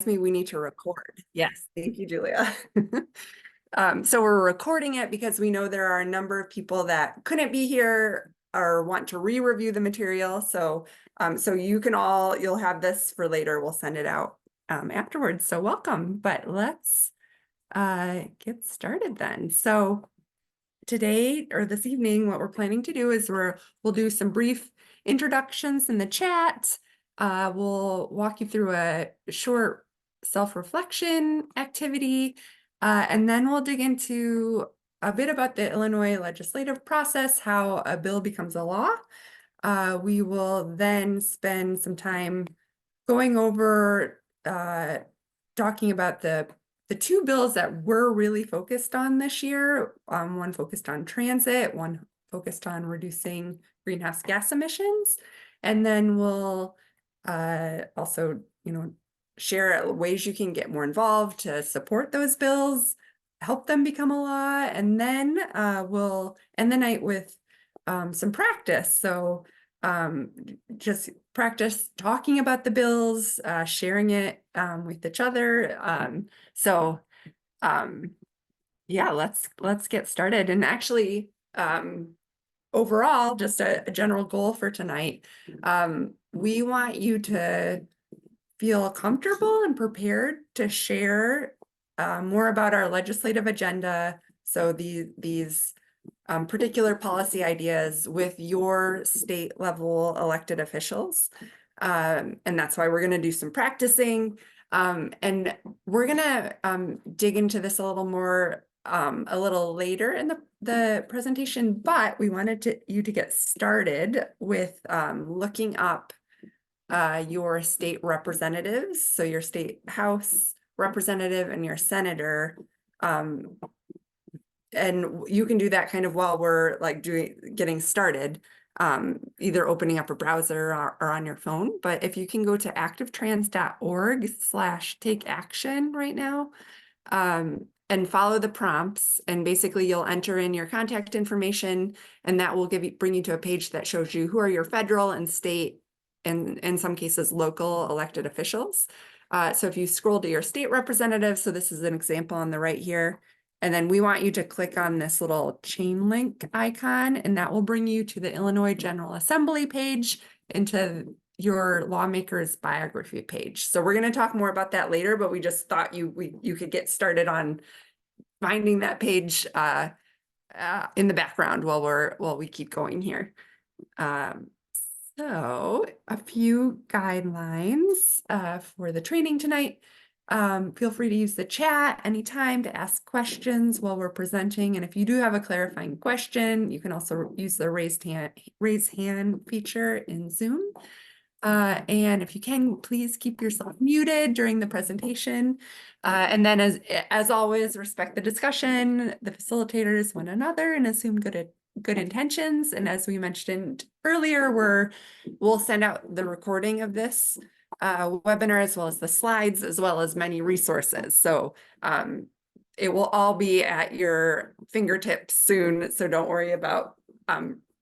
Me, we need to record. Yes, thank you, Julia. So we're recording it because we know there are a number of people that couldn't be here or want to re-review the material. So you'll have this for later. We'll send it out afterwards. So welcome, but let's get started then. So today or this evening, what we're planning to do is we'll do some brief introductions in the chat. We'll walk you through a short self-reflection activity, and then we'll dig into a bit about the Illinois legislative process, how a bill becomes a law. We will then spend some time going over talking about the two bills that we're really focused on this year. One focused on transit, one focused on reducing greenhouse gas emissions. And then we'll also, share ways you can get more involved to support those bills, help them become a law. And then we'll end the night with some practice. So just practice talking about the bills, sharing it with each other. Yeah, let's get started. And actually, overall, just a general goal for tonight, we want you to feel comfortable and prepared to share more about our legislative agenda. So these particular policy ideas with your state level elected officials. And that's why we're going to do some practicing. And we're going to dig into this a little more a little later in the presentation, but we wanted you to get started with looking up your state representatives, so your state house representative and your senator. And you can do that kind of while we're like getting started, either opening up a browser or on your phone. But if you can go to activetrans.org/take-action right now, and follow the prompts, and basically you'll enter in your contact information, and that will bring you to a page that shows you who are your federal and state, and in some cases local elected officials. So if you scroll to your state representative, so this is an example on the right here, and then we want you to click on this little chain link icon, and that will bring you to the Illinois General Assembly page, into your lawmaker's biography page. So we're going to talk more about that later, but we just thought you could get started on finding that page in the background while we keep going here. So a few guidelines for the training tonight. Feel free to use the chat anytime to ask questions while we're presenting. And if you do have a clarifying question, you can also use the raise hand feature in Zoom. And if you can, please keep yourself muted during the presentation. And then as always, respect the discussion, the facilitators, one another, and assume good intentions. And as we mentioned earlier, we'll send out the recording of this webinar, as well as the slides, as well as many resources. So it will all be at your fingertips soon. So don't worry about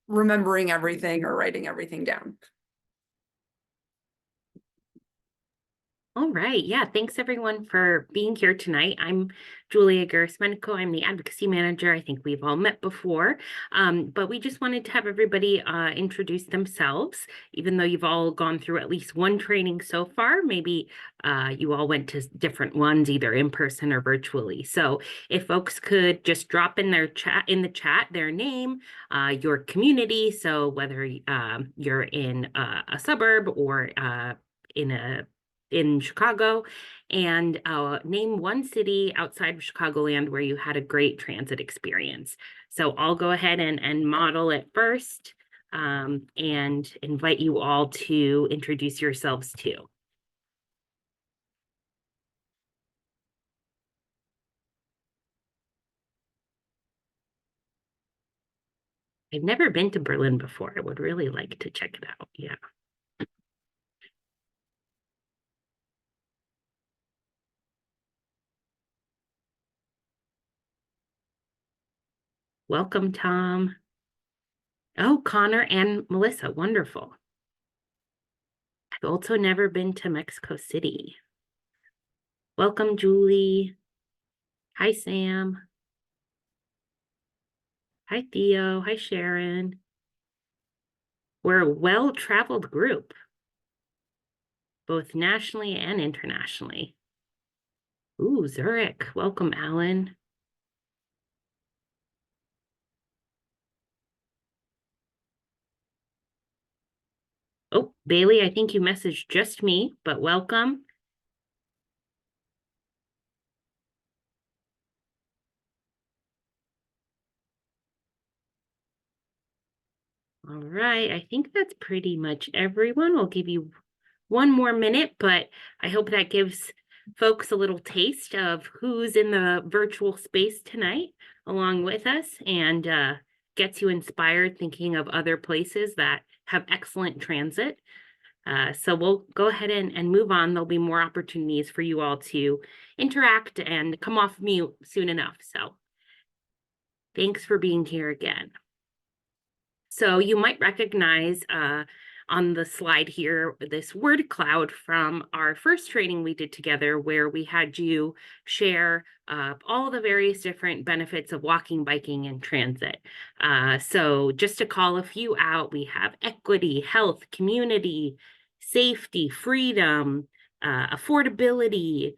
remembering everything or writing everything down. All right. Yeah. Thanks everyone for being here tonight. I'm Julia Garismenico. I'm the advocacy manager. I think we've all met before, but we just wanted to have everybody introduce themselves, even though you've all gone through at least one training so far. Maybe you all went to different ones, either in person or virtually. So if folks could just drop in the chat, their name, your community. So whether you're in a suburb or in Chicago, and name one city outside of Chicagoland where you had a great transit experience. So I'll go ahead and model it first, and invite you all to introduce yourselves too. I've never been to Berlin before. I would really like to check it out. Yeah. Welcome, Tom. Oh, Connor and Melissa, wonderful. I've also never been to Mexico City. Welcome, Julie. Hi, Sam. Hi, Theo. Hi, Sharon. We're a well-traveled group, both nationally and internationally. Ooh, Zurich. Welcome, Alan. Oh, Bailey, I think you messaged just me, but welcome. All right, I think that's pretty much everyone. We'll give you one more minute, but I hope that gives folks a little taste of who's in the virtual space tonight along with us and gets you inspired thinking of other places that have excellent transit. So we'll go ahead and move on. There'll be more opportunities for you all to interact and come off mute soon enough. So thanks for being here again. So you might recognize on the slide here this word cloud from our first training we did together, where we had you share all the various different benefits of walking, biking, and transit. So just to call a few out, we have equity, health, community, safety, freedom, affordability,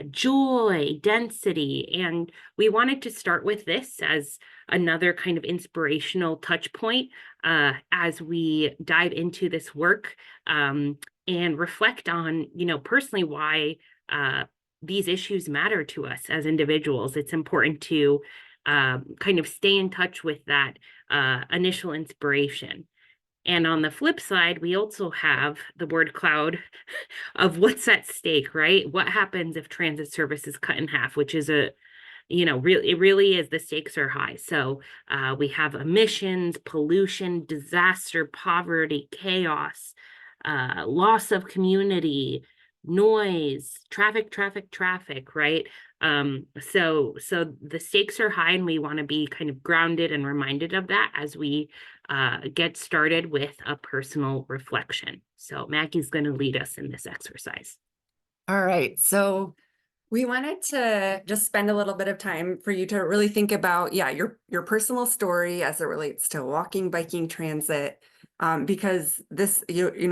joy, density. And we wanted to start with this as another kind of inspirational touch point as we dive into this work and reflect on, personally why these issues matter to us as individuals. It's important to kind of stay in touch with that initial inspiration. And on the flip side, we also have the word cloud of what's at stake, right? What happens if transit service is cut in half, which is it really is, the stakes are high. So we have emissions, pollution, disaster, poverty, chaos, loss of community, noise, traffic, right? So the stakes are high, and we want to be kind of grounded and reminded of that as we get started with a personal reflection. So Maggie's going to lead us in this exercise. All right, so we wanted to just spend a little bit of time for you to really think about, your personal story as it relates to walking, biking, transit, because this,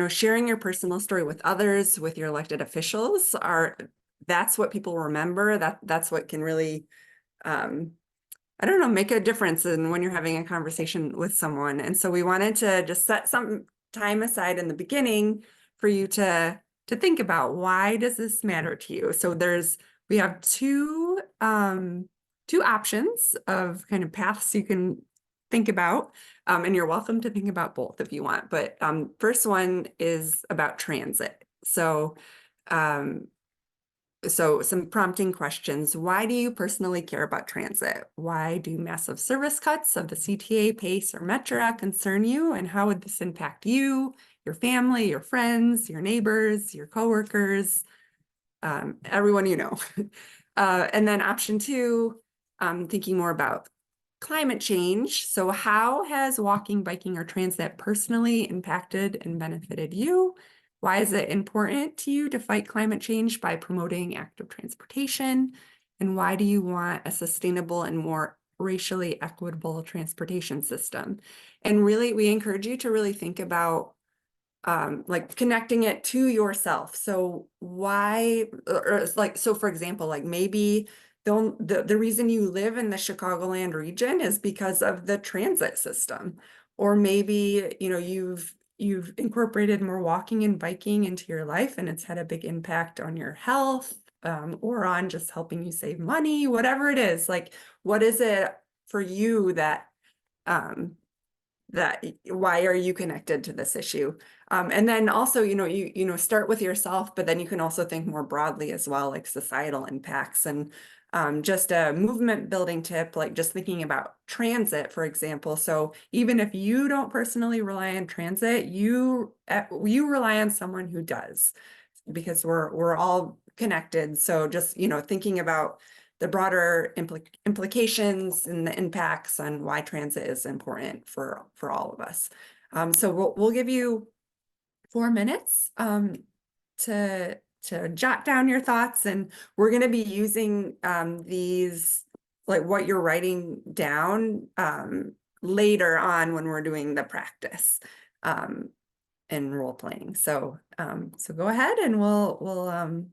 sharing your personal story with others, with your elected officials, that's what people remember. That's what can really, I don't know, make a difference in when you're having a conversation with someone. And so we wanted to just set some time aside in the beginning for you to think about, why does this matter to you? So we have two options of kind of paths you can think about, and you're welcome to think about both if you want. But first one is about transit. So some prompting questions. Why do you personally care about transit? Why do massive service cuts of the CTA, PACE, or Metra concern you? And how would this impact you, your family, your friends, your neighbors, your coworkers, everyone you know? And then option two, thinking more about climate change. So how has walking, biking, or transit personally impacted and benefited you? Why is it important to you to fight climate change by promoting active transportation? And why do you want a sustainable and more racially equitable transportation system? And really, we encourage you to really think about like connecting it to yourself. So why, or it's like, so for example, like maybe the reason you live in the Chicagoland region is because of the transit system. Or maybe, you've incorporated more walking and biking into your life, and it's had a big impact on your health, or on just helping you save money, whatever it is. Like, what is it for you that why are you connected to this issue? And then also, start with yourself, but then you can also think more broadly as well, like societal impacts. And just a movement building tip, like just thinking about transit, for example. So even if you don't personally rely on transit, you rely on someone who does, because we're all connected. So just, thinking about the broader implications and the impacts on why transit is important for all of us. So we'll give you 4 minutes to to jot down your thoughts, and we're going to be using these, like what you're writing down, later on when we're doing the practice and role playing. So so go ahead and we'll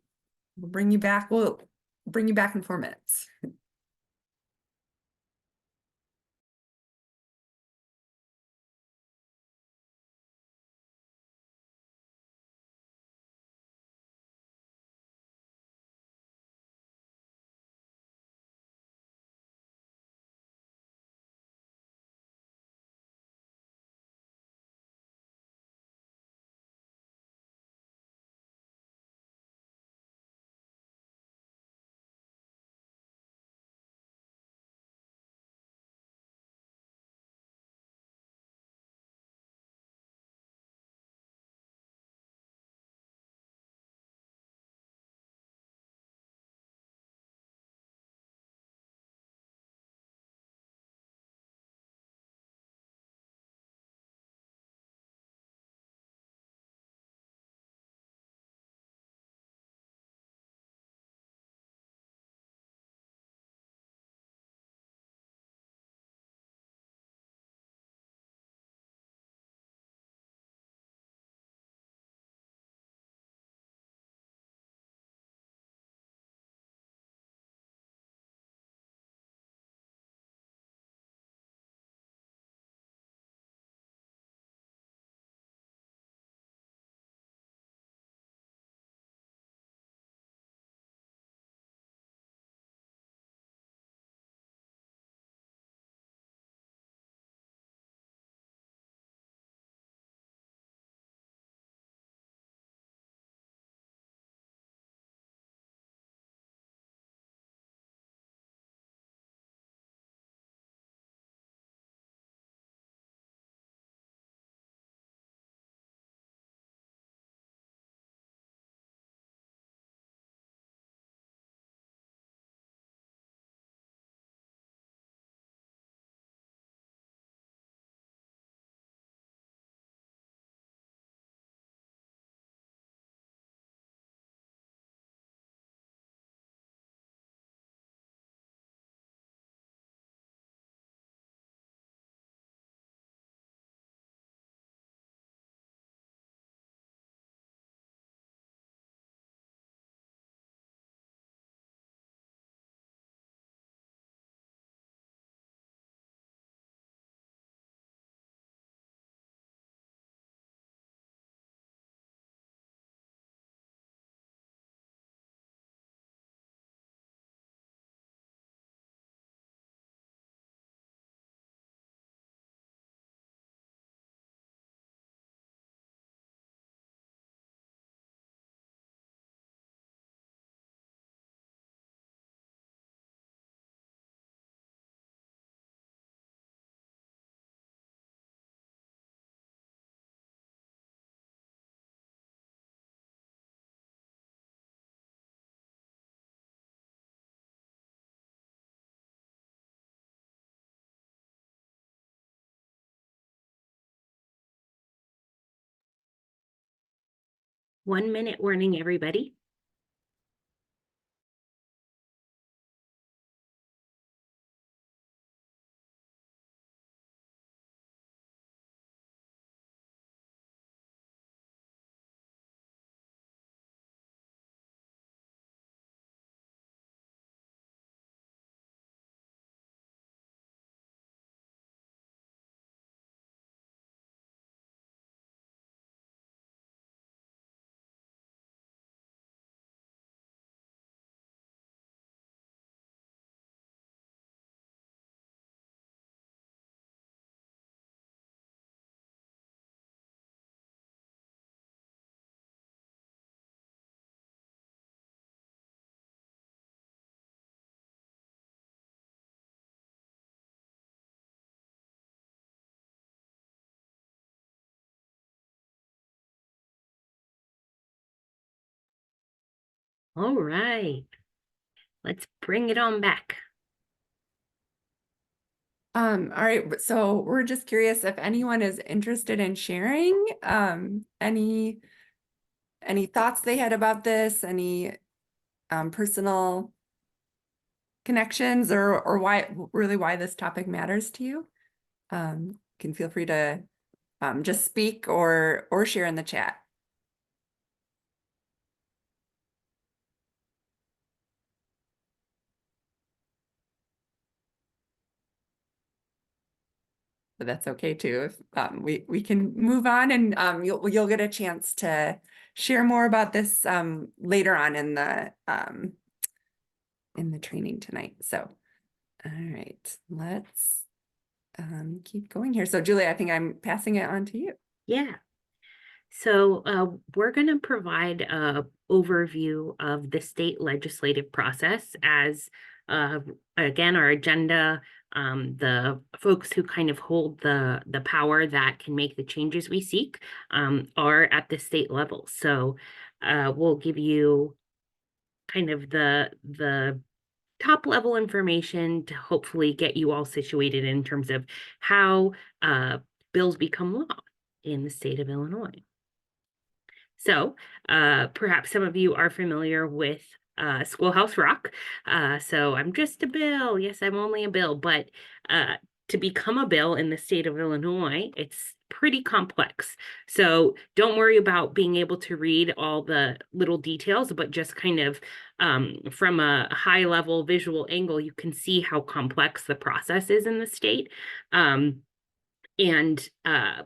bring you back. We'll bring you back in 4 minutes. One-minute warning, everybody. All right, let's bring it on back. All right, so we're just curious if anyone is interested in sharing any thoughts they had about this, any personal connections, or why this topic matters to you. Can feel free to just speak or share in the chat. But that's okay too. If we can move on, and you'll get a chance to share more about this later on in the training tonight. So, all right, let's keep going here. So, Julie, I think I'm passing it on to you. Yeah. So we're going to provide an overview of the state legislative process as, again, our agenda, the folks who kind of hold the power that can make the changes we seek are at the state level. So we'll give you kind of the top level information to hopefully get you all situated in terms of how bills become law in the state of Illinois. So perhaps some of you are familiar with Schoolhouse Rock. So I'm just a bill. Yes, I'm only a bill. But to become a bill in the state of Illinois, it's pretty complex. So don't worry about being able to read all the little details, but just kind of from a high level visual angle, you can see how complex the process is in the state. And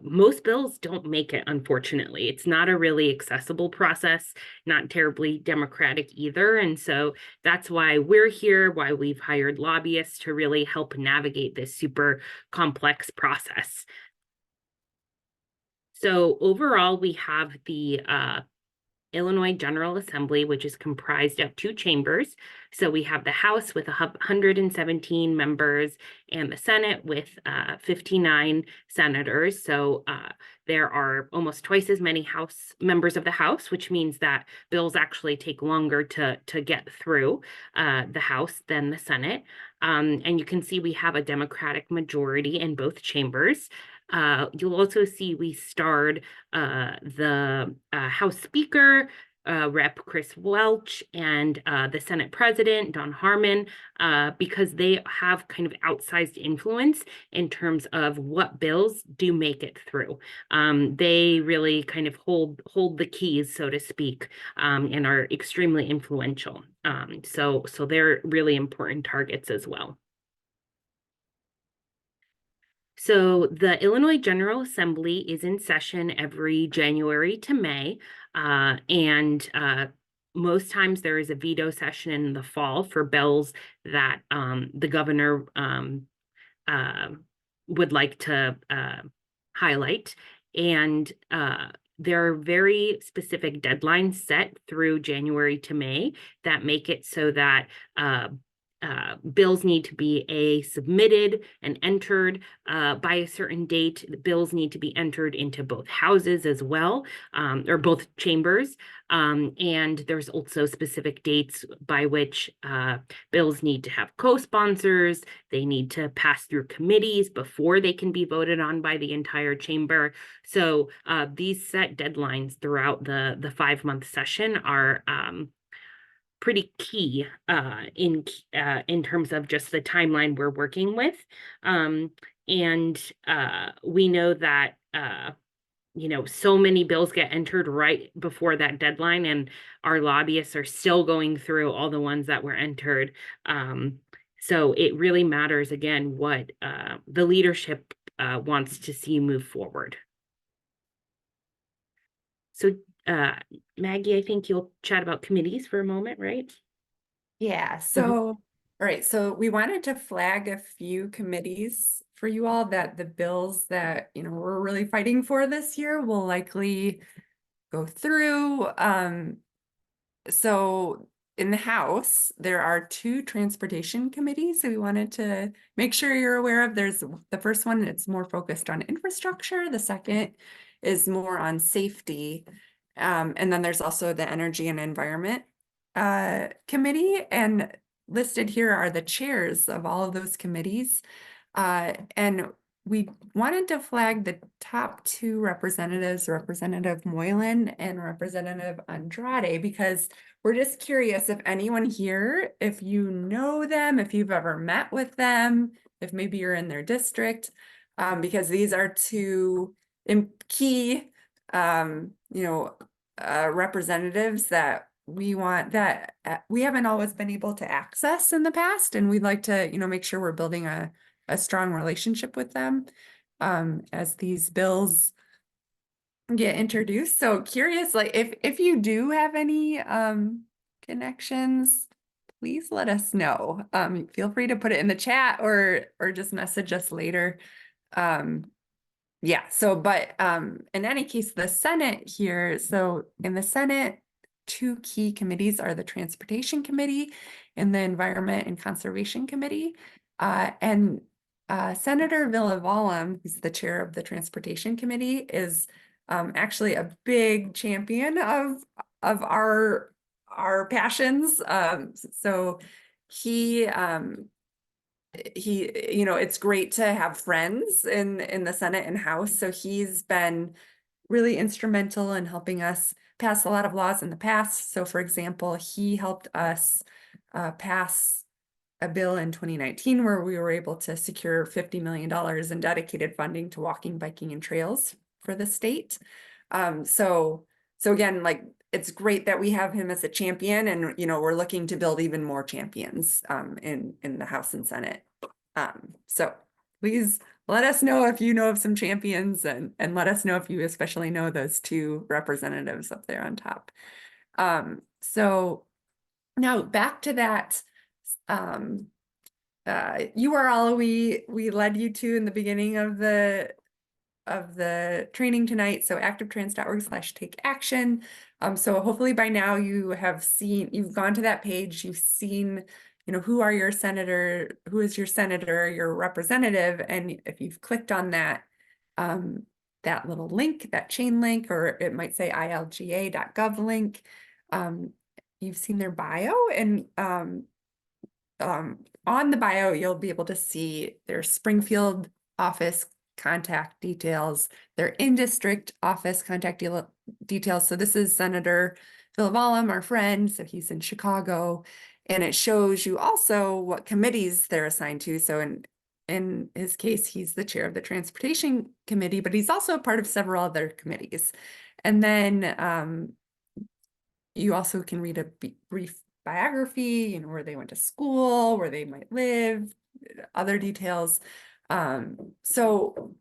most bills don't make it, unfortunately. It's not a really accessible process, not terribly democratic either. And so that's why we're here, why we've hired lobbyists to really help navigate this super complex process. So overall, we have the Illinois General Assembly, which is comprised of two chambers. So we have the House with 117 members and the Senate with 59 senators. So there are almost twice as many House members of the House, which means that bills actually take longer to get through the House than the Senate. And you can see we have a Democratic majority in both chambers. You'll also see we starred the House Speaker, Rep. Chris Welch, and the Senate President, Don Harmon, because they have kind of outsized influence in terms of what bills do make it through. They really kind of hold the keys, so to speak, and are extremely influential. So they're really important targets as well. So the Illinois General Assembly is in session every January to May, and most times there is a veto session in the fall for bills that the governor would like to highlight. And there are very specific deadlines set through January to May that make it so that bills need to be submitted and entered by a certain date. The bills need to be entered into both houses as well, or both chambers. And there's also specific dates by which bills need to have co-sponsors. They need to pass through committees before they can be voted on by the entire chamber. So these set deadlines throughout the 5-month session are pretty key in terms of just the timeline we're working with. And we know that so many bills get entered right before that deadline, and our lobbyists are still going through all the ones that were entered. So it really matters, again, what the leadership wants to see move forward. So Maggie, I think you'll chat about committees for a moment, right? Yeah, so, all right, so we wanted to flag a few committees for you all that the bills that, we're really fighting for this year will likely go through. So in the House, there are 2 transportation committees that we wanted to make sure you're aware of. There's the first one, it's more focused on infrastructure. The second is more on safety. And then there's also the Energy and Environment Committee, and listed here are the chairs of all of those committees. And we wanted to flag the top two representatives, Representative Moylan and Representative Andrade, because we're just curious if anyone here, if you know them, if you've ever met with them, if maybe you're in their district, because these are two key, representatives that we want that we haven't always been able to access in the past, and we'd like to, make sure we're building a strong relationship with them as these bills get introduced. So curious, like if you do have any connections, please let us know. Feel free to put it in the chat or just message us later. Yeah, so but in any case, the Senate here, so in the Senate, two key committees are the Transportation Committee and the Environment and Conservation Committee. And Senator Villavolum, who's the chair of the Transportation Committee, is actually a big champion of our passions. So he it's great to have friends in the Senate and House. So he's been really instrumental in helping us pass a lot of laws in the past. So for example, he helped us pass a bill in 2019 where we were able to secure $50 million in dedicated funding to walking, biking, and trails for the state. So again, like, it's great that we have him as a champion, and we're looking to build even more champions in the House and Senate. So please let us know if you know of some champions, and let us know if you especially know those two representatives up there on top. So now back to that URL we led you to in the beginning of the training tonight. So activetrans.org/take-action. So hopefully by now you've gone to that page, you've seen, who is your senator, your representative. And if you've clicked on that, that little link, that chain link, or it might say ilga.gov link, you've seen their bio, and on the bio, you'll be able to see their Springfield office contact details, their in-district office contact details. So this is Senator Villavolum, our friend, so he's in Chicago, and it shows you also what committees they're assigned to. So in his case, he's the chair of the Transportation Committee, but he's also a part of several other committees. And then you also can read a brief biography, where they went to school, where they might live, other details. So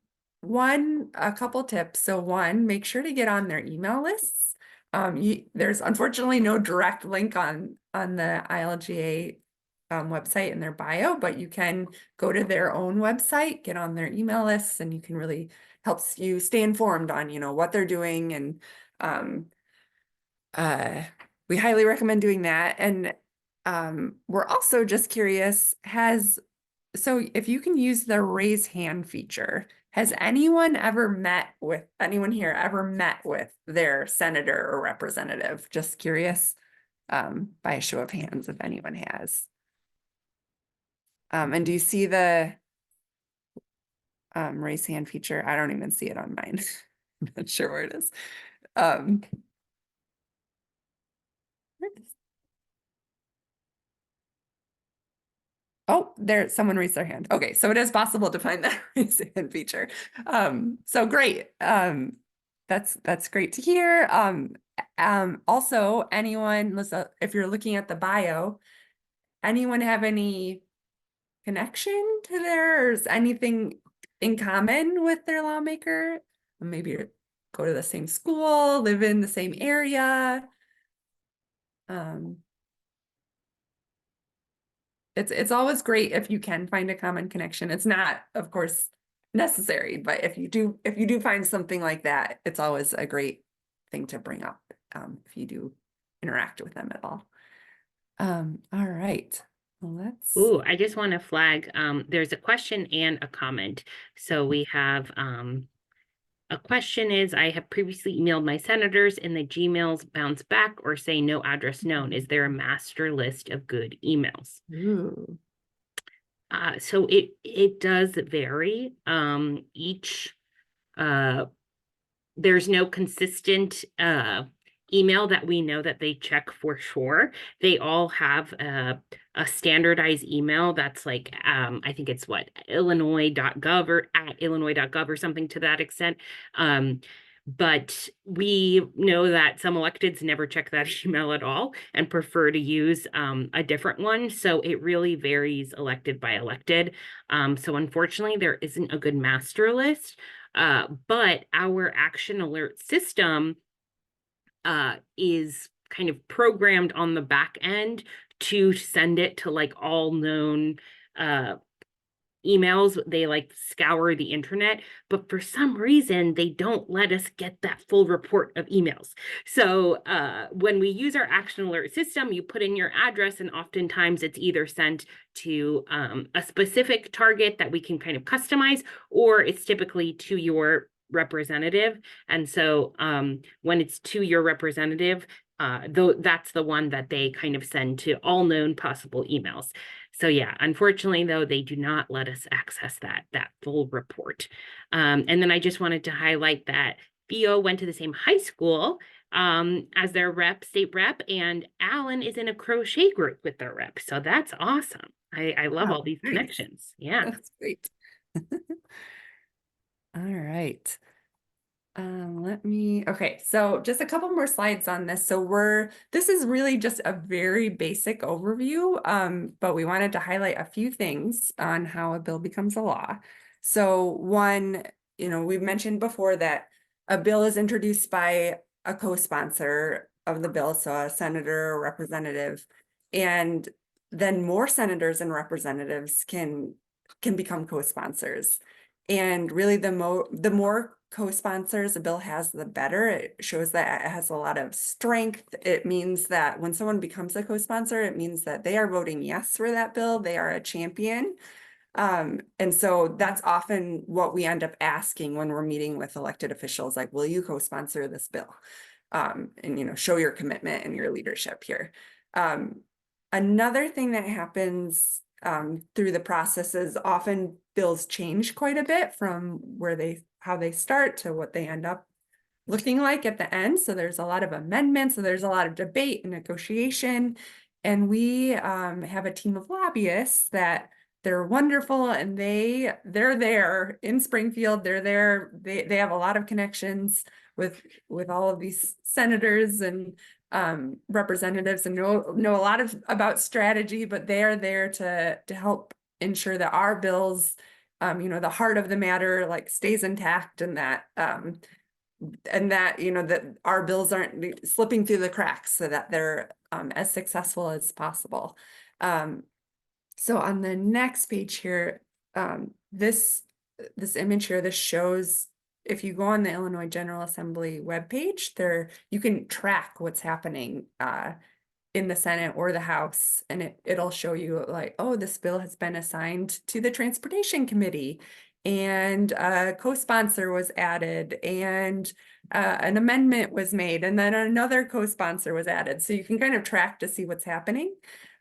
a couple tips. So one, make sure to get on their email lists. There's unfortunately no direct link on the ILGA website in their bio, but you can go to their own website, get on their email lists, and you can really helps you stay informed on, what they're doing. And we highly recommend doing that. And we're also just curious, so if you can use the raise hand feature, has anyone here ever met with their senator or representative? Just curious, by a show of hands, if anyone has. And do you see the raise hand feature? I don't even see it on mine. I'm not sure where it is. Oh, someone raised their hand. Okay, so it is possible to find that raise hand feature. So great. That's great to hear. Also, Lisa, if you're looking at the bio, anyone have any connection to theirs? Anything in common with their lawmaker? Maybe go to the same school, live in the same area. It's always great if you can find a common connection. It's not, of course, necessary, but if you do find something like that, it's always a great thing to bring up if you do interact with them at all. All right. Let's. Ooh, I just want to flag, there's a question and a comment. So we have a question is, I have previously emailed my senators and the Gmails bounce back or say no address known. Is there a master list of good emails? Ooh. So it does vary. Each there's no consistent email that we know that they check for sure. They all have a standardized email that's like I think it's what illinois.gov or at illinois.gov or something to that extent. But we know that some electeds never check that email at all and prefer to use a different one. So it really varies elected by elected. So unfortunately, there isn't a good master list. But our action alert system is kind of programmed on the back end to send it to like all known emails. They like scour the internet, but for some reason they don't let us get that full report of emails. So when we use our action alert system, you put in your address, and oftentimes it's either sent to a specific target that we can kind of customize, or it's typically to your representative. And so when it's to your representative, though that's the one that they kind of send to all known possible emails. So yeah, unfortunately though, they do not let us access that full report. And then I just wanted to highlight that Theo went to the same high school as their state rep, and Alan is in a crochet group with their rep. So that's awesome. I love all these Nice. connections. Yeah. That's great. All right. Okay, so just a couple more slides on this. So this is really just a very basic overview, but we wanted to highlight a few things on how a bill becomes a law. So one, we've mentioned before that a bill is introduced by a co-sponsor of the bill, so a senator or representative, and then more senators and representatives can become co-sponsors. And really the more co-sponsors a bill has, the better. It shows that it has a lot of strength. It means that when someone becomes a co-sponsor, it means that they are voting yes for that bill. They are a champion. And so that's often what we end up asking when we're meeting with elected officials, like, will you co-sponsor this bill? And show your commitment and your leadership here. Another thing that happens through the process is often bills change quite a bit from how they start to what they end up looking like at the end. So there's a lot of amendments, so there's a lot of debate and negotiation. And we have a team of lobbyists that they're wonderful, and they're there in Springfield. They're there. They have a lot of connections with all of these senators and representatives, and know a lot about strategy, but they are there to help ensure that our bills, the heart of the matter, like, stays intact, and that that our bills aren't slipping through the cracks, so that they're as successful as possible. So on the next page here, this image here, this shows, if you go on the Illinois General Assembly webpage, you can track what's happening in the Senate or the House, and it'll show you like, oh, this bill has been assigned to the Transportation Committee, and a co-sponsor was added, and an amendment was made, and then another co-sponsor was added. So you can kind of track to see what's happening.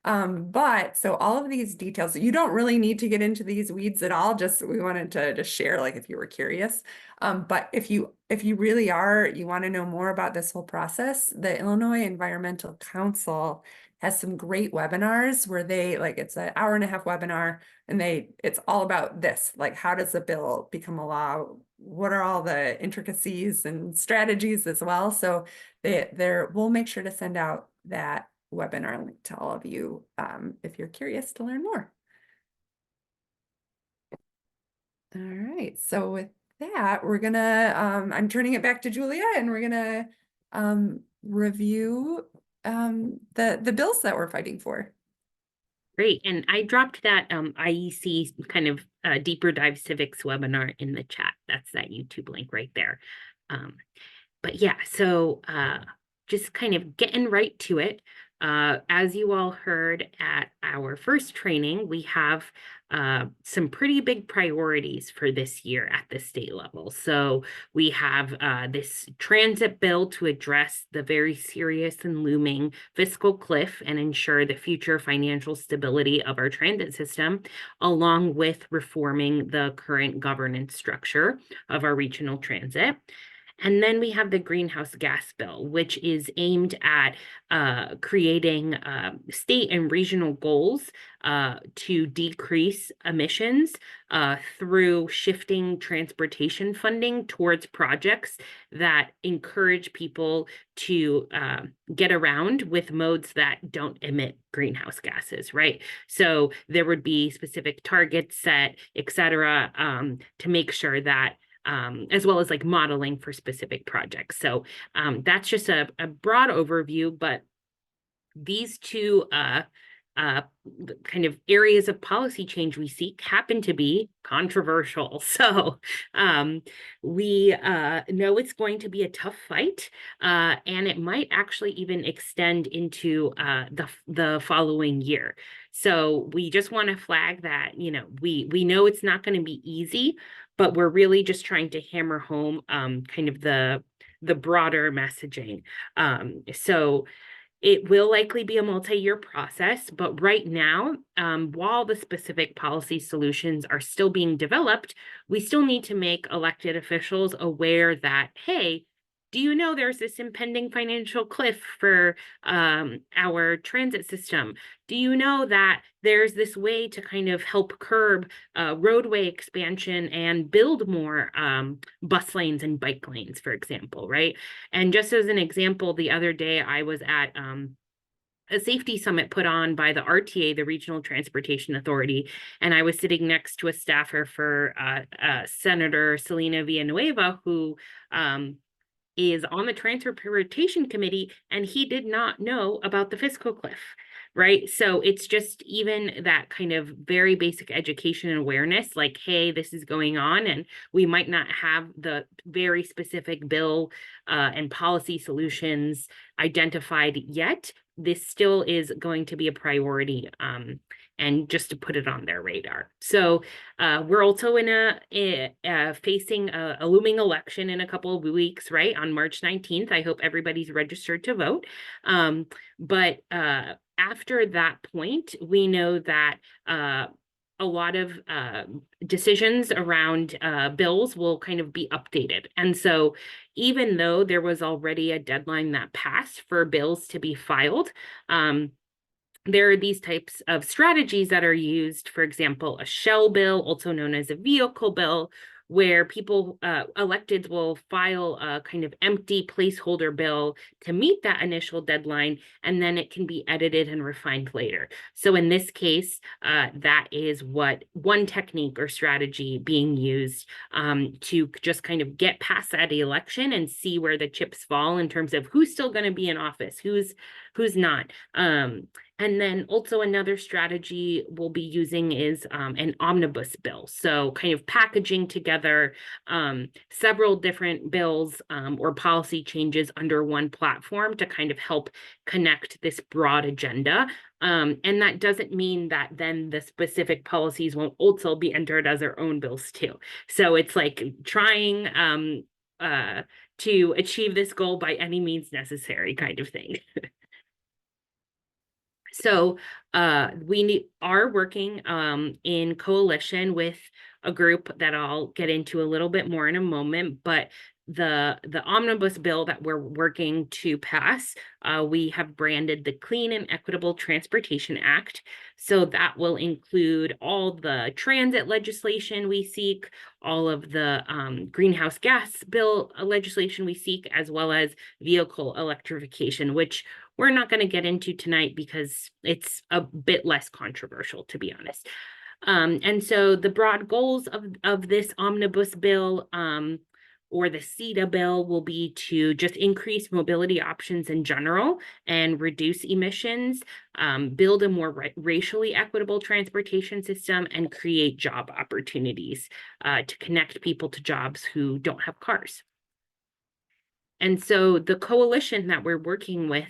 But so all of these details, you don't really need to get into these weeds at all. We wanted to just share, like, if you were curious. But if you really you want to know more about this whole process, the Illinois Environmental Council has some great webinars where it's an hour-and-a-half webinar, and it's all about this, like, how does the bill become a law? What are all the intricacies and strategies as well? So we'll make sure to send out that webinar link to all of you if you're curious to learn more. All right, so with that, we're gonna I'm turning it back to Julia, and we're gonna review the bills that we're fighting for. Great. And I dropped that IEC kind of deeper dive civics webinar in the chat. That's that YouTube link right there. But yeah, so just kind of getting right to it. As you all heard at our first training, we have some pretty big priorities for this year at the state level. So we have this transit bill to address the very serious and looming fiscal cliff and ensure the future financial stability of our transit system, along with reforming the current governance structure of our regional transit. And then we have the greenhouse gas bill, which is aimed at creating state and regional goals to decrease emissions through shifting transportation funding towards projects that encourage people to get around with modes that don't emit greenhouse gases, right? So there would be specific targets set, et cetera, to make sure that as well as like modeling for specific projects. So that's just a broad overview, but these two kind of areas of policy change we seek happen to be controversial. So we know it's going to be a tough fight, and it might actually even extend into the following year. So we just want to flag that, you know, we know it's not going to be easy, but we're really just trying to hammer home kind of the broader messaging. So it will likely be a multi-year process, but right now, while the specific policy solutions are still being developed, we still need to make elected officials aware that, hey, do you know there's this impending financial cliff for our transit system? Do you know that there's this way to kind of help curb roadway expansion and build more bus lanes and bike lanes, for example, right? And just as an example, the other day I was at a safety summit put on by the RTA, the Regional Transportation Authority, and I was sitting next to a staffer for Senator Selena Villanueva, who is on the Transportation Committee, and he did not know about the fiscal cliff, right? So it's just even that kind of very basic education and awareness, like, hey, this is going on, and we might not have the very specific bill and policy solutions identified yet. This still is going to be a priority, and just to put it on their radar. So we're also in facing a looming election in a couple of weeks, right? On March 19th. I hope everybody's registered to vote. But after that point, we know that a lot of decisions around bills will kind of be updated. And so even though there was already a deadline that passed for bills to be filed, there are these types of strategies that are used, for example, a shell bill, also known as a vehicle bill, where people, electeds will file a kind of empty placeholder bill to meet that initial deadline, and then it can be edited and refined later. So in this case, that is what one technique or strategy being used to just kind of get past that election and see where the chips fall in terms of who's still going to be in office, who's not. And then also another strategy we'll be using is an omnibus bill. So kind of packaging together several different bills or policy changes under one platform to kind of help connect this broad agenda. And that doesn't mean that then the specific policies won't also be entered as their own bills too. So it's like trying to achieve this goal by any means necessary kind of thing. So we are working in coalition with a group that I'll get into a little bit more in a moment, but the omnibus bill that we're working to pass, we have branded the Clean and Equitable Transportation Act. So that will include all the transit legislation we seek, all of the greenhouse gas bill legislation we seek, as well as vehicle electrification, which we're not going to get into tonight because it's a bit less controversial, to be honest. And so the broad goals of this omnibus bill or the CETA bill will be to just increase mobility options in general and reduce emissions, build a more racially equitable transportation system, and create job opportunities to connect people to jobs who don't have cars. And so the coalition that we're working with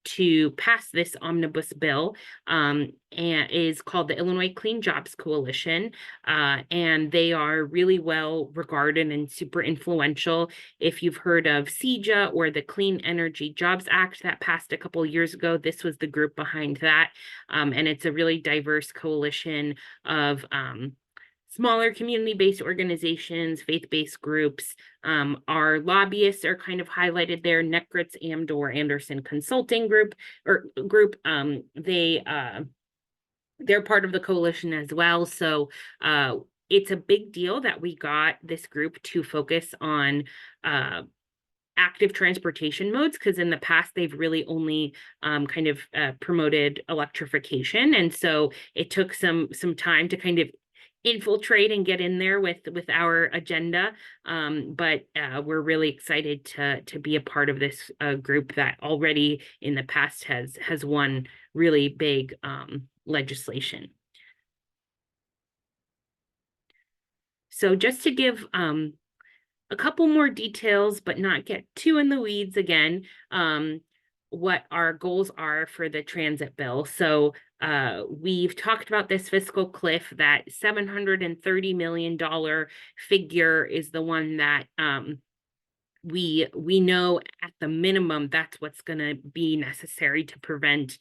to pass this omnibus bill, and is called the Illinois Clean Jobs Coalition. And they are really well regarded and super influential. If you've heard of CEJA or the Clean Energy Jobs Act that passed a couple of years ago, this was the group behind that. And it's a really diverse coalition of smaller community-based organizations, faith-based groups. Our lobbyists are kind of highlighted there. Necritz, Amdor, Anderson Consulting Group. They're part of the coalition as well. So it's a big deal that we got this group to focus on active transportation modes, because in the past they've really only promoted electrification. And so it took some time to kind of infiltrate and get in there with our agenda. But we're really excited to be a part of this group that already in the past has won really big legislation. So just to give a couple more details, but not get too in the weeds again, what our goals are for the transit bill. So we've talked about this fiscal cliff. That $730 million figure is the one that we know at the minimum that's what's going to be necessary to prevent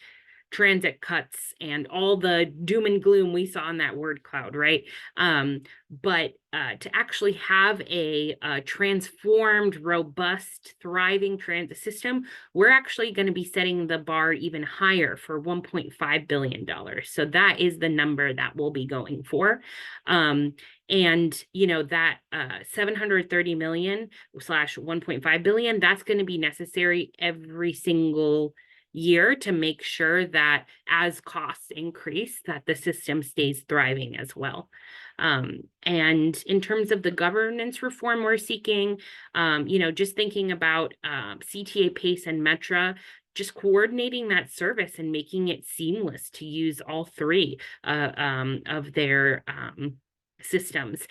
transit cuts and all the doom and gloom we saw in that word cloud, right? But to actually have a transformed, robust, thriving transit system, we're actually going to be setting the bar even higher for $1.5 billion. So that is the number that we'll be going for. And, you know, that 730 million / 1.5 billion, that's going to be necessary every single year to make sure that as costs increase, that the system stays thriving as well. And in terms of the governance reform we're seeking, you know, just thinking about CTA, PACE, and Metra, just coordinating that service and making it seamless to use all three of their systems,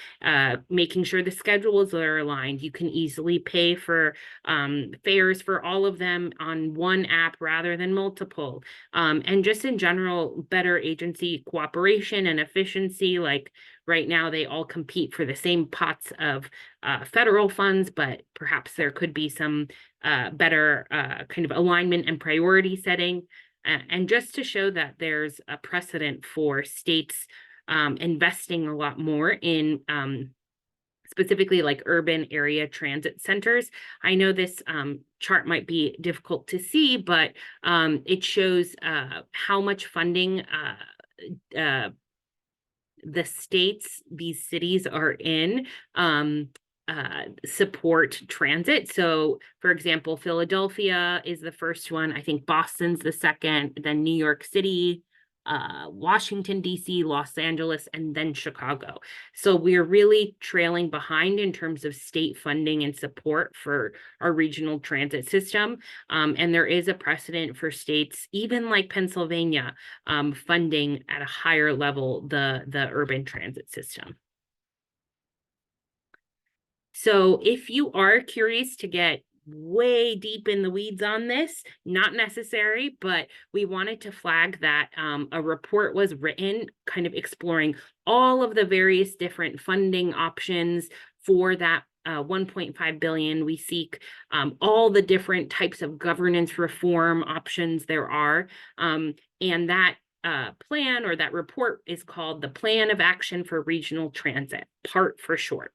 making sure the schedules are aligned. You can easily pay for fares for all of them on one app rather than multiple. And just in general, better agency cooperation and efficiency. Like right now, they all compete for the same pots of federal funds, but perhaps there could be some better kind of alignment and priority setting. And just to show that there's a precedent for states investing a lot more in specifically like urban area transit centers. I know this chart might be difficult to see, but it shows how much funding the states these cities are in support transit. So for example, Philadelphia is the first one. I think Boston's the second, then New York City, Washington, D.C., Los Angeles, and then Chicago. So we're really trailing behind in terms of state funding and support for our regional transit system. And there is a precedent for states, even like Pennsylvania, funding at a higher level the urban transit system. So if you are curious to get way deep in the weeds on this, not necessary, but we wanted to flag that a report was written kind of exploring all of the various different funding options for that 1.5 billion. We seek all the different types of governance reform options there are. And that plan or that report is called the Plan of Action for Regional Transit, PART for short.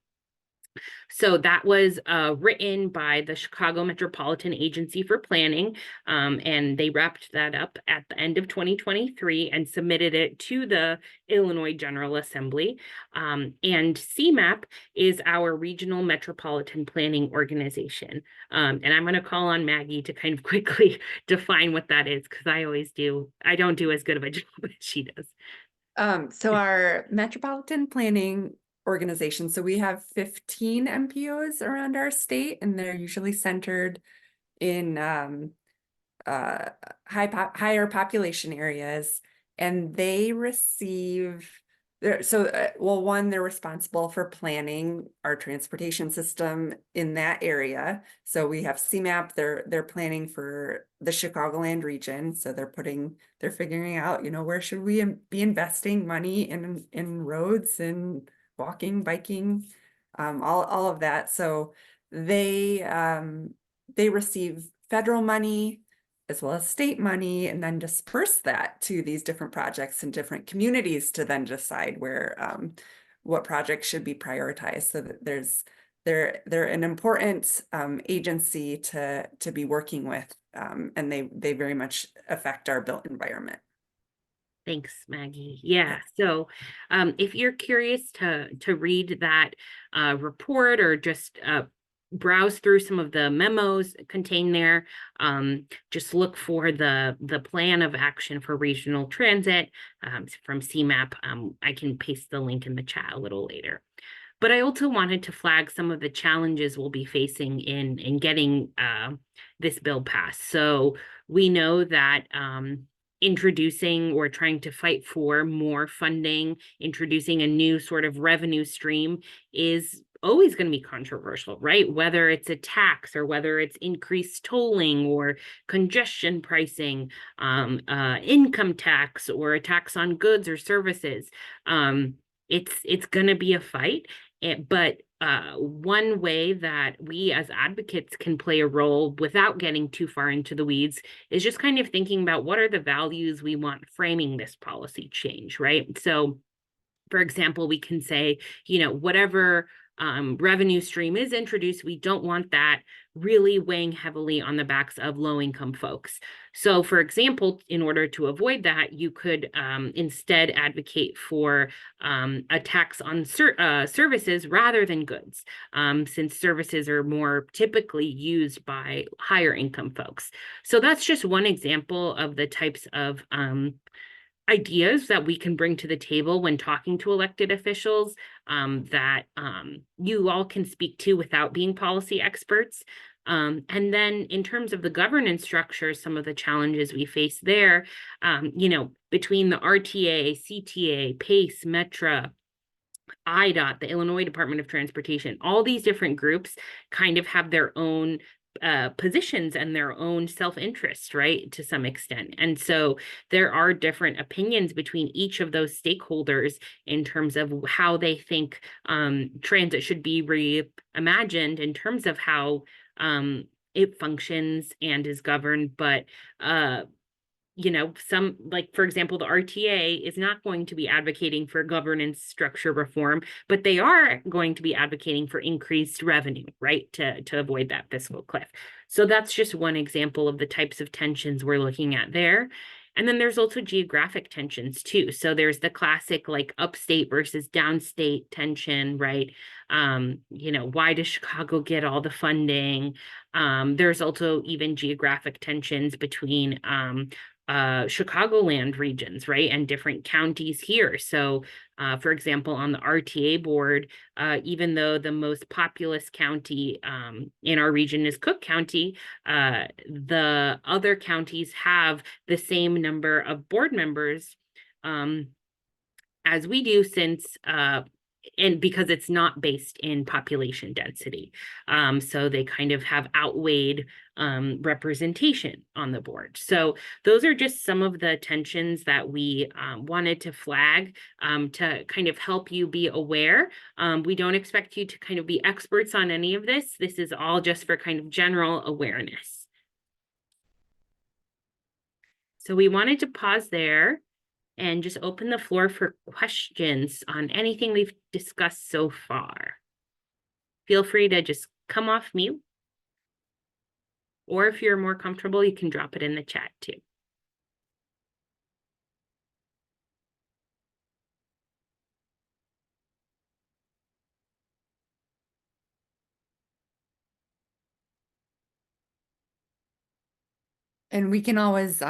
So that was written by the Chicago Metropolitan Agency for Planning, and they wrapped that up at the end of 2023 and submitted it to the Illinois General Assembly. And CMAP is our regional metropolitan planning organization. And I'm going to call on Maggie to kind of quickly define what that is, because I don't do as good of a job as she does. So our metropolitan planning organization, so we have 15 MPOs around our state, and they're usually centered in higher population areas, and they receive Well, one, they're responsible for planning our transportation system in that area. So we have CMAP, they're planning for the Chicagoland region. So they're figuring out, where should we be investing money in roads and walking, biking, all of that. So they receive federal money as well as state money, and then disperse that to these different projects in different communities to then decide what projects should be prioritized. So that they're an important agency to be working with, and they very much affect our built environment. Thanks, Maggie. Yeah. So if you're curious to read that report or just browse through some of the memos contained there, just look for the plan of action for regional transit from CMAP. I can paste the link in the chat a little later. But I also wanted to flag some of the challenges we'll be facing in getting this bill passed. So we know that introducing or trying to fight for more funding, introducing a new sort of revenue stream is always going to be controversial, right? Whether it's a tax or whether it's increased tolling or congestion pricing, income tax or a tax on goods or services. It's going to be a fight. But one way that we as advocates can play a role without getting too far into the weeds is just kind of thinking about what are the values we want framing this policy change, right? So, for example, we can say, whatever revenue stream is introduced, we don't want that really weighing heavily on the backs of low-income folks. So, for example, in order to avoid that, you could instead advocate for a tax on services rather than goods, since services are more typically used by higher income folks. So that's just one example of the types of ideas that we can bring to the table when talking to elected officials that you all can speak to without being policy experts. And then in terms of the governance structure, some of the challenges we face there, between the RTA, CTA, PACE, METRA, IDOT, the Illinois Department of Transportation, all these different groups kind of have their own positions and their own self-interest, right, to some extent. And so there are different opinions between each of those stakeholders in terms of how they think transit should be reimagined in terms of how it functions and is governed. But some, like, for example, the RTA is not going to be advocating for governance structure reform, but they are going to be advocating for increased revenue, right, to avoid that fiscal cliff. So that's just one example of the types of tensions we're looking at there. And then there's also geographic tensions too. So there's the classic like upstate versus downstate tension, right? Why does Chicago get all the funding? There's also even geographic tensions between Chicagoland regions, right, and different counties here. So, for example, on the RTA board, even though the most populous county in our region is Cook County, the other counties have the same number of board members as we do, since and because it's not based in population density. So they kind of have outweighed representation on the board. So those are just some of the tensions that we wanted to flag to kind of help you be aware. We don't expect you to kind of be experts on any of this. This is all just for kind of general awareness. So we wanted to pause there and just open the floor for questions on anything we've discussed so far. Feel free to just come off mute. Or if you're more comfortable, you can drop it in the chat too. And we can always,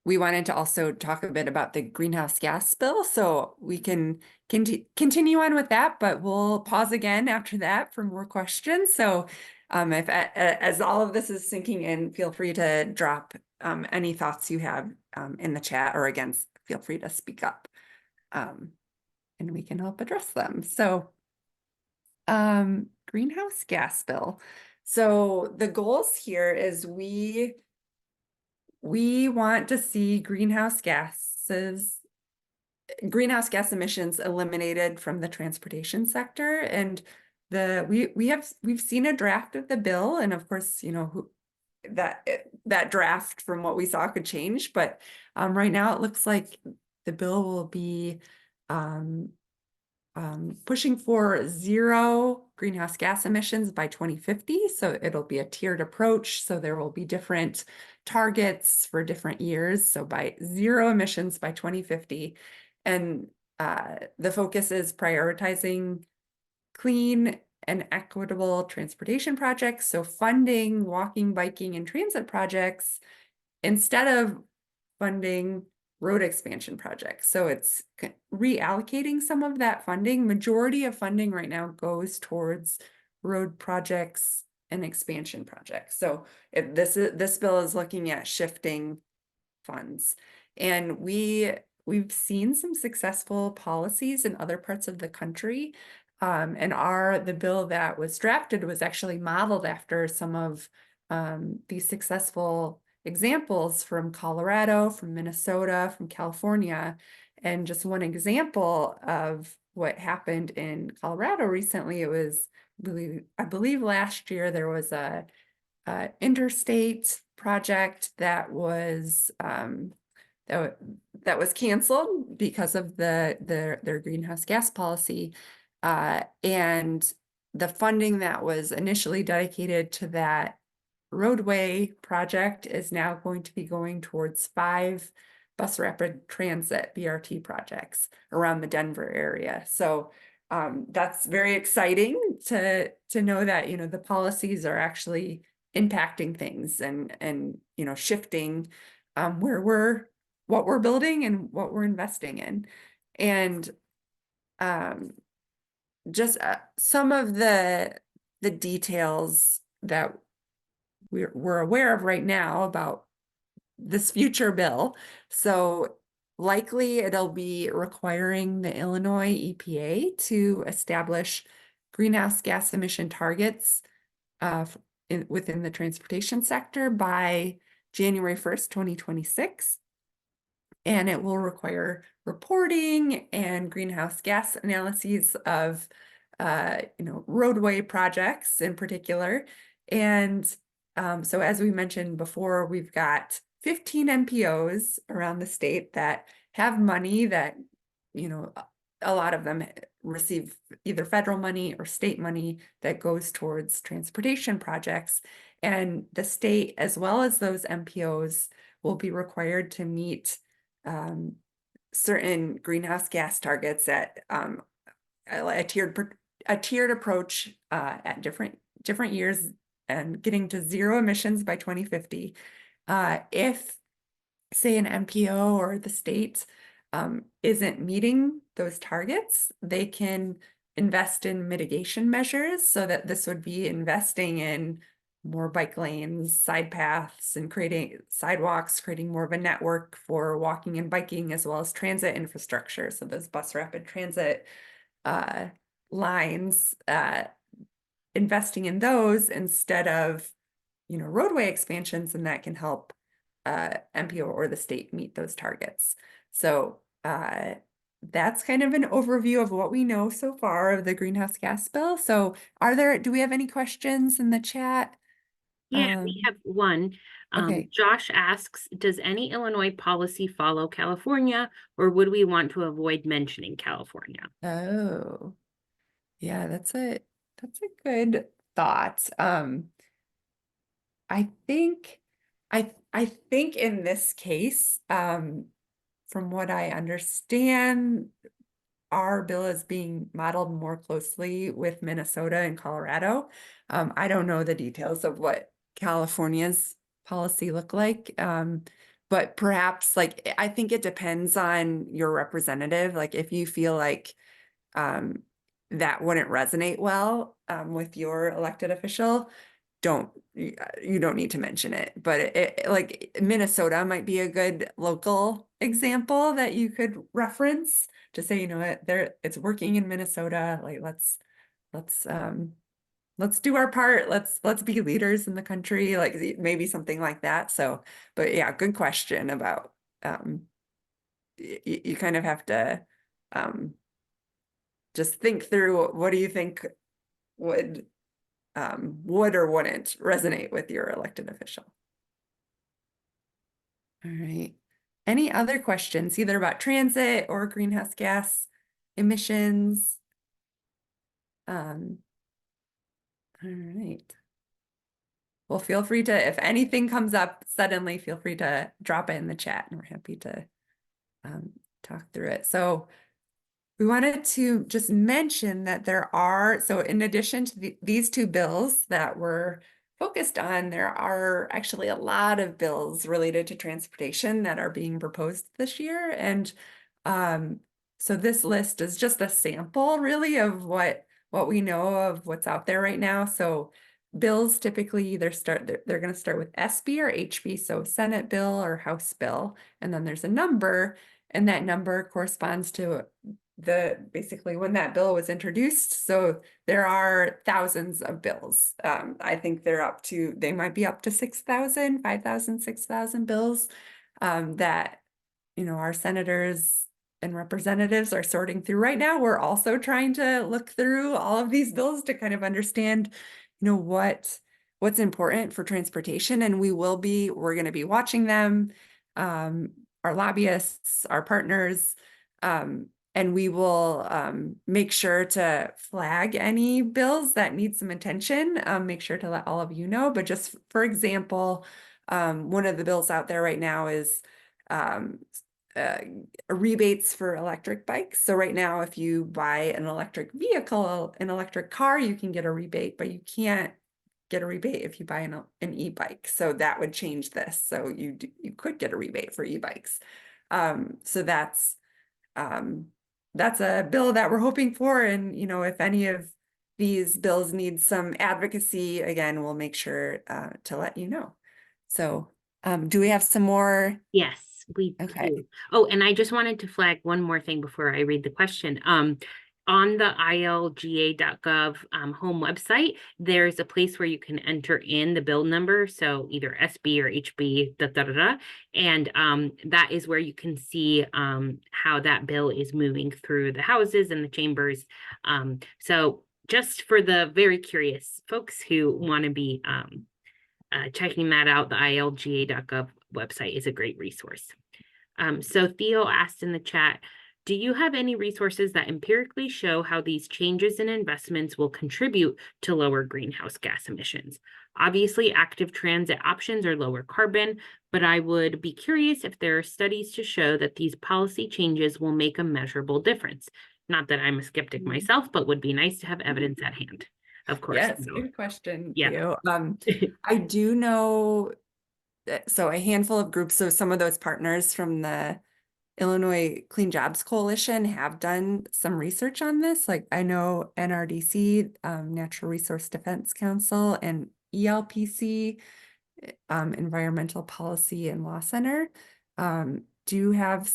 we wanted to also talk a bit about the greenhouse gas bill, so we can continue on with that, but we'll pause again after that for more questions. So if as all of this is sinking in, feel free to drop any thoughts you have in the chat, or again, feel free to speak up. and we can help address them. So, greenhouse gas bill. So the goals here is we want to see greenhouse gas emissions eliminated from the transportation sector. And we've seen a draft of the bill, and of course, that draft from what we saw could change, but right now it looks like the bill will be pushing for 0 greenhouse gas emissions by 2050. So it'll be a tiered approach. So there will be different targets for different years. So by 0 emissions by 2050. And the focus is prioritizing clean and equitable transportation projects. So funding walking, biking, and transit projects instead of funding road expansion projects. So it's reallocating some of that funding. Majority of funding right now goes towards road projects and expansion projects. So if this bill is looking at shifting funds. And we've seen some successful policies in other parts of the country. And the bill that was drafted was actually modeled after some of these successful examples from Colorado, from Minnesota, from California. And just one example of what happened in Colorado recently, it was, I believe last year there was a interstate project that was that was canceled because of their greenhouse gas policy, and the funding that was initially dedicated to that roadway project is now going to be going towards 5 bus rapid transit BRT projects around the Denver area. So that's very exciting to know that the policies are actually impacting things and shifting what we're building and what we're investing in. And just some of the details that we're aware of right now about this future bill. So likely it'll be requiring the Illinois EPA to establish greenhouse gas emission targets within the transportation sector by January 1st, 2026. And it will require reporting and greenhouse gas analyses of roadway projects in particular. And so as we mentioned before, we've got 15 MPOs around the state that have money that, a lot of them receive either federal money or state money that goes towards transportation projects. And the state, as well as those MPOs, will be required to meet certain greenhouse gas targets at a tiered approach at different years, and getting to 0 emissions by 2050. If, say, an MPO or the state isn't meeting those targets, they can invest in mitigation measures. So that this would be investing in more bike lanes, side paths, and creating sidewalks, creating more of a network for walking and biking, as well as transit infrastructure. So those bus rapid transit lines, investing in those instead of roadway expansions, and that can help MPO or the state meet those targets. So that's kind of an overview of what we know so far of the greenhouse gas bill. So do we have any questions in the chat? Yeah, we have one. Okay. Josh asks, does any Illinois policy follow California, or would we want to avoid mentioning California? Oh, yeah, that's a good thought. I think in this case, from what I understand, our bill is being modeled more closely with Minnesota and Colorado. I don't know the details of what California's policy look like. But perhaps I think it depends on your representative. Like if you feel like that wouldn't resonate well with your elected official, you don't need to mention it, but like Minnesota might be a good local example that you could reference to say, you know what, it's working in Minnesota. Like let's do our part. Let's be leaders in the country, like maybe something like that. So, but yeah, good question about you kind of have to just think through what do you think would or wouldn't resonate with your elected official. All right. Any other questions, either about transit or greenhouse gas emissions? All right. Well, feel free to, if anything comes up suddenly, feel free to drop it in the chat and we're happy to talk through it. So we wanted to just mention that there are, so in addition to these two bills that we're focused on, there are actually a lot of bills related to transportation that are being proposed this year. And so this list is just a sample really of what we know of what's out there right now. So bills typically either they're going to start with SB or HB, so Senate bill or House bill, and then there's a number, and that number corresponds to basically when that bill was introduced. So there are thousands of bills. I think they might be up to 6,000, 5,000, 6,000 bills that, our senators and representatives are sorting through right now. We're also trying to look through all of these bills to kind of understand, what's important for transportation. And we're going to be watching them, our lobbyists, our partners, and we will make sure to flag any bills that need some attention, make sure to let all of you know. But just for example, one of the bills out there right now is rebates for electric bikes. So right now, if you buy an electric vehicle, an electric car, you can get a rebate, but you can't get a rebate if you buy an e-bike. So that would change this. So you could get a rebate for e-bikes. So that's a bill that we're hoping for. And, if any of these bills need some advocacy, again, we'll make sure to let you know. So do we have some more? Yes, we Okay. do. Oh, and I just wanted to flag one more thing before I read the question. On the ilga.gov home website, there's a place where you can enter in the bill number, so either SB or HB, and that is where you can see how that bill is moving through the houses and the chambers. So just for the very curious folks who want to be checking that out, the ilga.gov website is a great resource. So Theo asked in the chat, do you have any resources that empirically show how these changes in investments will contribute to lower greenhouse gas emissions? Obviously, active transit options are lower carbon, but I would be curious if there are studies to show that these policy changes will make a measurable difference. Not that I'm a skeptic myself, but would be nice to have evidence at hand. Of course. Yes, good question, Yeah. Theo. I do know that, so a handful of groups, so some of those partners from the Illinois Clean Jobs Coalition have done some research on this. Like I know NRDC, Natural Resource Defense Council, and ELPC, Environmental Policy and Law Center, do have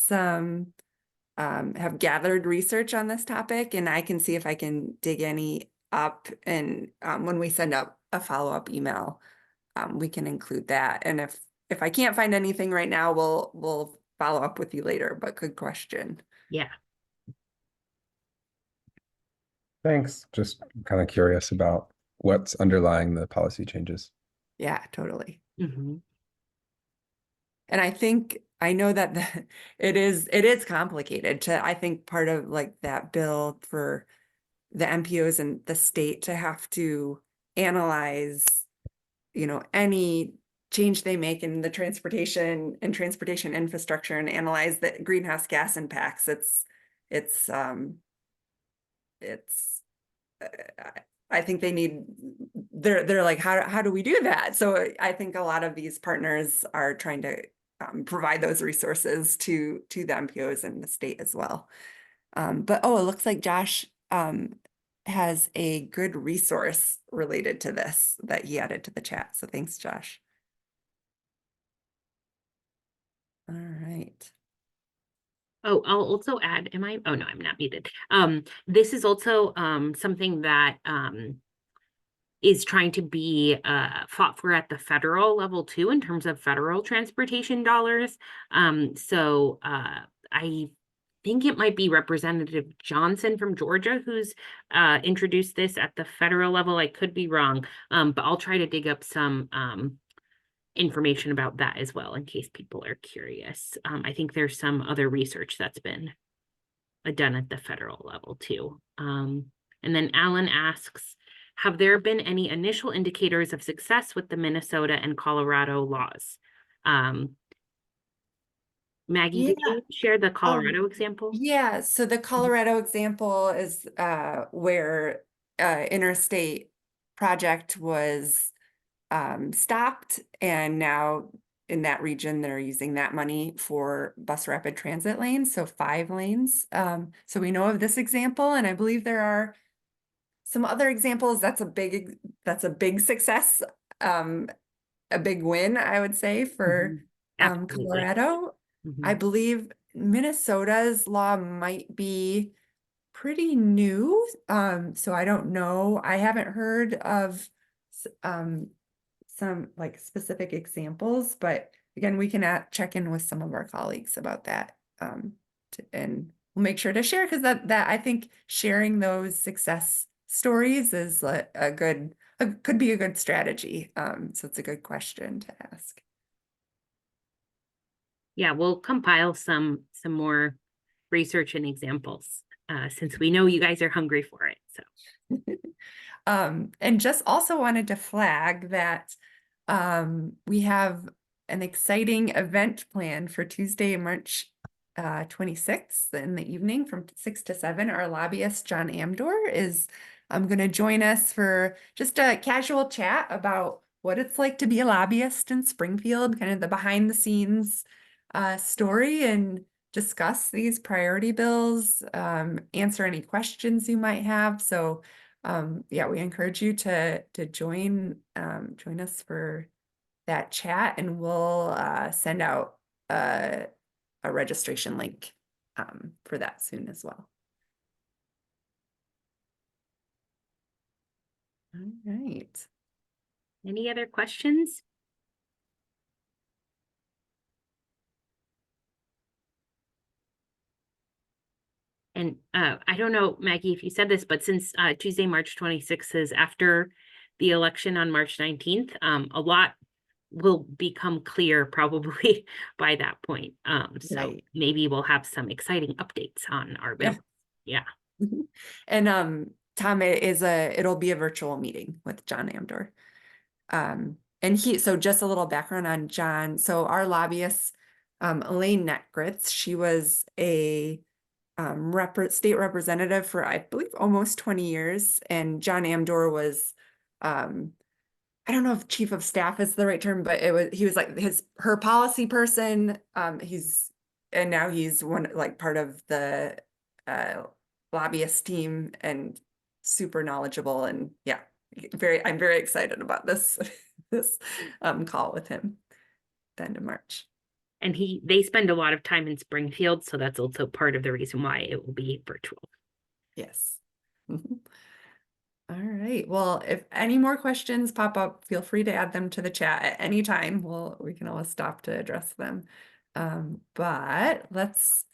have gathered research on this topic, and I can see if I can dig any up, and when we send up a follow-up email, we can include that. And if I can't find anything right now, we'll follow up with you later, but good question. Yeah. Thanks. Just kind of curious about what's underlying the policy changes. Yeah, totally. Mm-hmm. And I know that it is complicated I think part of like that bill for the MPOs and the state to have to analyze, any change they make in the transportation infrastructure and analyze the greenhouse gas impacts. I think they're like, how do we do that? So I think a lot of these partners are trying to provide those resources to the MPOs and the state as well. But it looks like Josh has a good resource related to this that he added to the chat. So thanks, Josh. All right. Oh, I'll also add, oh no, I'm not muted. This is also something that is trying to be fought for at the federal level too, in terms of federal transportation dollars. So I think it might be Representative Johnson from Georgia who's introduced this at the federal level. I could be wrong, but I'll try to dig up some information about that as well in case people are curious. I think there's some other research that's been done at the federal level too. And then Alan asks, have there been any initial indicators of success with the Minnesota and Colorado laws? Maggie, did Yeah. you share the Colorado example? Yeah, so the Colorado example is where interstate project was stopped, and now in that region they're using that money for bus rapid transit lanes, so 5 lanes. So we know of this example, and I believe there are some other examples. That's a big success, a big win, I would say, for Absolutely. Colorado. I believe Minnesota's law might be pretty new. So I don't know. I haven't heard of some like specific examples, but again, we can check in with some of our colleagues about that. And we'll make sure to share, because that I think sharing those success stories is could be a good strategy. So it's a good question to ask. Yeah, we'll compile some more research and examples since we know you guys are hungry for it. So And just also wanted to flag that we have an exciting event planned for Tuesday, March 26th in the evening from 6 to 7. Our lobbyist, John Amdor, is going to join us for just a casual chat about what it's like to be a lobbyist in Springfield, kind of the behind the scenes story, and discuss these priority bills, answer any questions you might have. So yeah, we encourage you to join us for that chat, and we'll send out a registration link for that soon as well. All right. any other questions? And I don't know, Maggie, if you said this, but since Tuesday, March 26th is after the election on March 19th, a lot will become clear probably by that point. So Right. maybe we'll have some exciting updates on our bill. Yeah. And Tom, it'll be a virtual meeting with John Amdor. And so just a little background on John. So our lobbyist, Elaine Netgritz, she was a state representative for, I believe, almost 20 years. And John Amdor was, I don't know if chief of staff is the right term, but he was like her policy person. And now he's part of the lobbyist team, and super knowledgeable, and yeah, I'm very excited about this this call with him at the end of March. And they spend a lot of time in Springfield, so that's also part of the reason why it will be virtual. Yes. All right. Well, if any more questions pop up, feel free to add them to the chat at any time. We can always stop to address them. But let's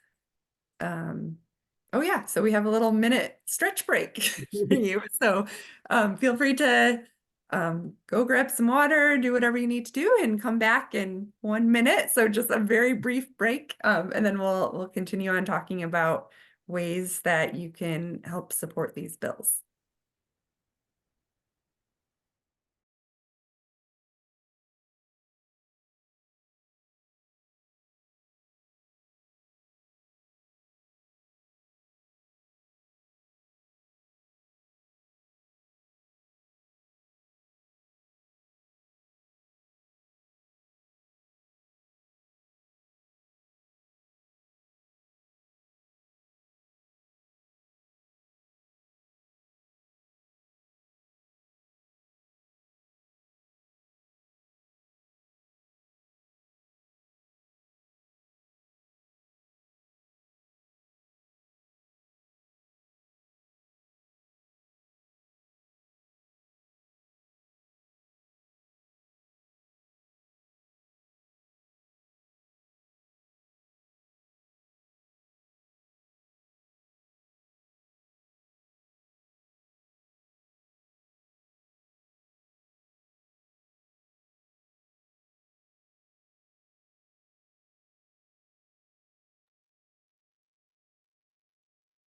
oh yeah, so we have a little minute stretch break for you. So feel free to go grab some water, do whatever you need to do, and come back in 1 minute. So just a very brief break, and then we'll continue on talking about ways that you can help support these bills.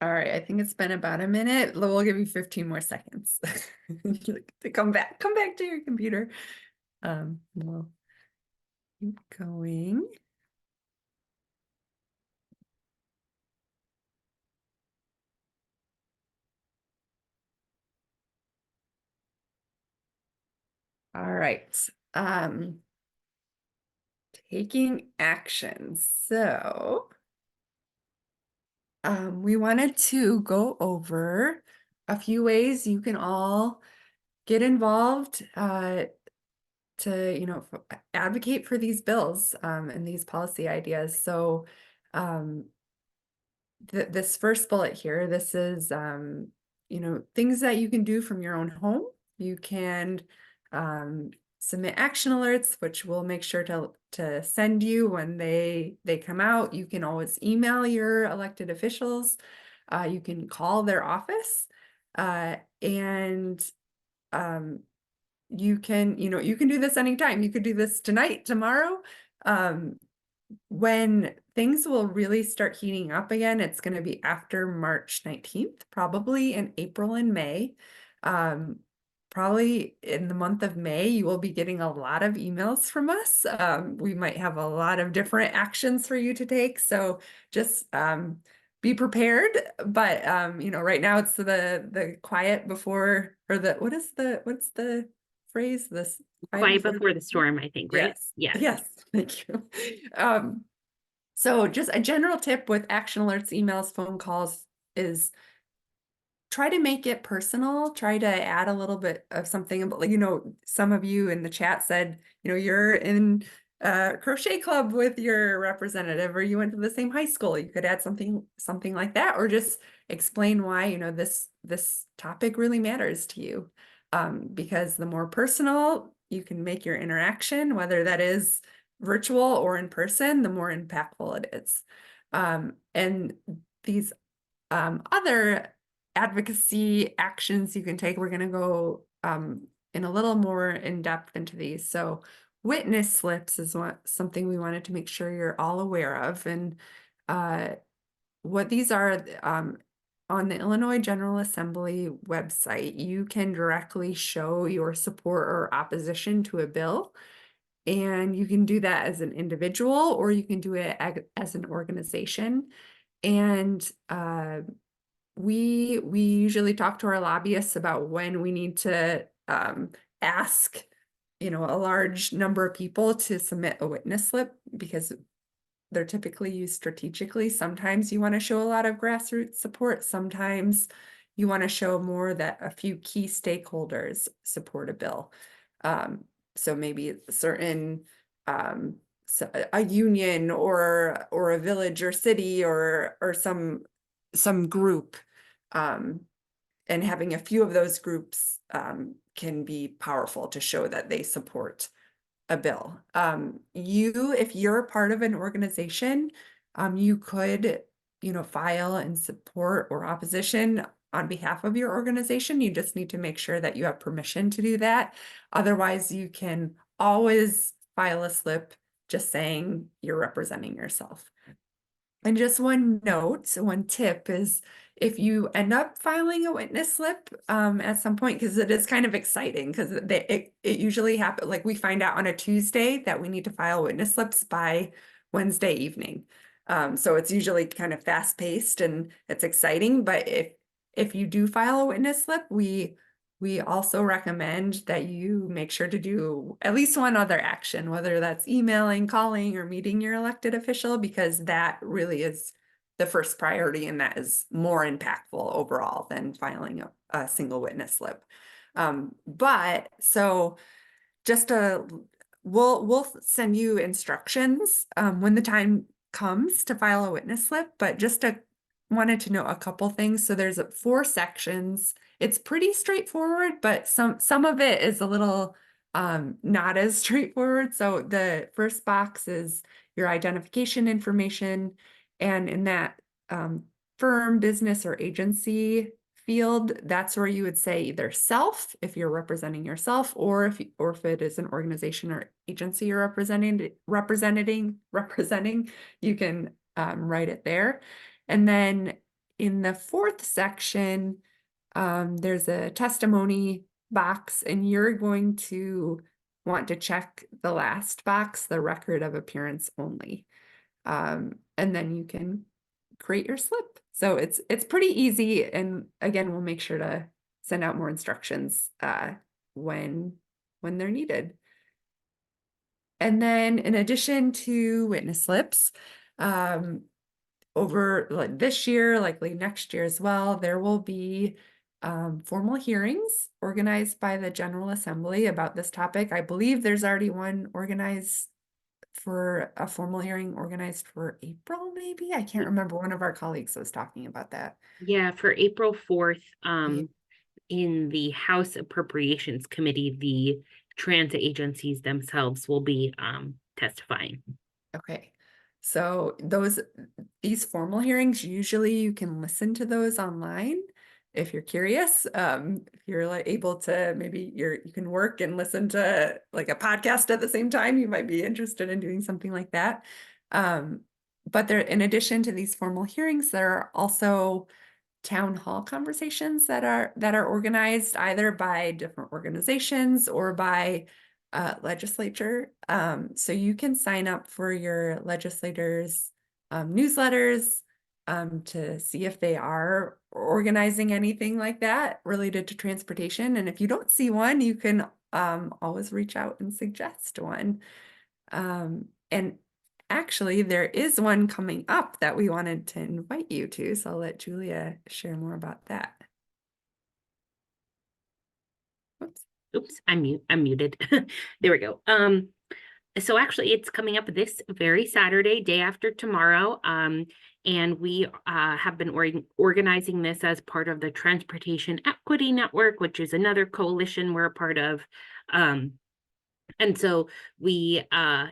All right, I think it's been about a minute. We'll give you 15 more seconds to come back to your computer. We'll keep going. All right. Taking action. So we wanted to go over a few ways you can all get involved to, you know, advocate for these bills and these policy ideas. So this first bullet here, this is, you know, things that you can do from your own home. You can submit action alerts, which we'll make sure to send you when they come out. You can always email your elected officials. You can call their office, and you can, you know, you can do this anytime. You could do this tonight, tomorrow. When things will really start heating up again, it's going to be after March 19th, probably in April and May. Probably in the month of May, you will be getting a lot of emails from us. We might have a lot of different actions for you to take. So just be prepared. But you know, right now it's the quiet before, or what's the phrase? This Quiet before the storm, I think, right? Yes. Yes. Thank you. So just a general tip with action alerts, emails, phone calls is try to make it personal. Try to add a little bit of something about, you know, some of you in the chat said, you know, you're in a crochet club with your representative, or you went to the same high school. You could add something like that, or just explain why, you know, this topic really matters to you. Because the more personal you can make your interaction, whether that is virtual or in person, the more impactful it is. And these other advocacy actions you can take, we're going to go in a little more in depth into these. So witness slips is something we wanted to make sure you're all aware of. And what these are, on the Illinois General Assembly website, you can directly show your support or opposition to a bill. And you can do that as an individual, or you can do it as an organization. And we usually talk to our lobbyists about when we need to ask, you know, a large number of people to submit a witness slip, because they're typically used strategically. Sometimes you want to show a lot of grassroots support. Sometimes you want to show more that a few key stakeholders support a bill. So maybe certain so a union or a village or city or some group, and having a few of those groups can be powerful to show that they support a bill. If you're part of an organization, you could, you know, file in support or opposition on behalf of your organization. You just need to make sure that you have permission to do that. Otherwise, you can always file a slip just saying you're representing yourself. And just one note, one tip is, if you end up filing a witness slip at some point, because it is kind of exciting, because it usually happens, like we find out on a Tuesday that we need to file witness slips by Wednesday evening. So it's usually kind of fast paced and it's exciting. But if you do file a witness slip, we also recommend that you make sure to do at least one other action, whether that's emailing, calling, or meeting your elected official, because that really is the first priority, and that is more impactful overall than filing a single witness slip. But so just we'll send you instructions when the time comes to file a witness slip, but just wanted to know a couple things. So there's 4 sections. It's pretty straightforward, but some of it is a little not as straightforward. So the first box is your identification information, and in that firm, business, or agency field, that's where you would say either self if you're representing yourself, or if it is an organization or agency you're representing, you can write it there. And then in the fourth section, there's a testimony box, and you're going to want to check the last box, the record of appearance only. And then you can create your slip. So it's pretty easy. And again, we'll make sure to send out more instructions when they're needed. And then in addition to witness slips, over like this year, likely next year as well, there will be formal hearings organized by the General Assembly about this topic. I believe there's already one organized for a formal hearing organized for April, maybe. I can't remember. One of our colleagues was talking about that. Yeah, for April 4th, in the House Appropriations Committee, the transit agencies themselves will be testifying. Okay. So these formal hearings, usually you can listen to those online if you're curious. If you're like able to, maybe you can work and listen to like a podcast at the same time, you might be interested in doing something like that. But there, in addition to these formal hearings, there are also town hall conversations that are organized either by different organizations or by legislature. So you can sign up for your legislators' newsletters to see if they are organizing anything like that related to transportation. And if you don't see one, you can always reach out and suggest one. And actually, there is one coming up that we wanted to invite you to, so I'll let Julia share more about that. Oops. Oops, I'm muted. There we go. So actually it's coming up this very Saturday, day after tomorrow. And we have been organizing this as part of the Transportation Equity Network, which is another coalition we're a part of. And so we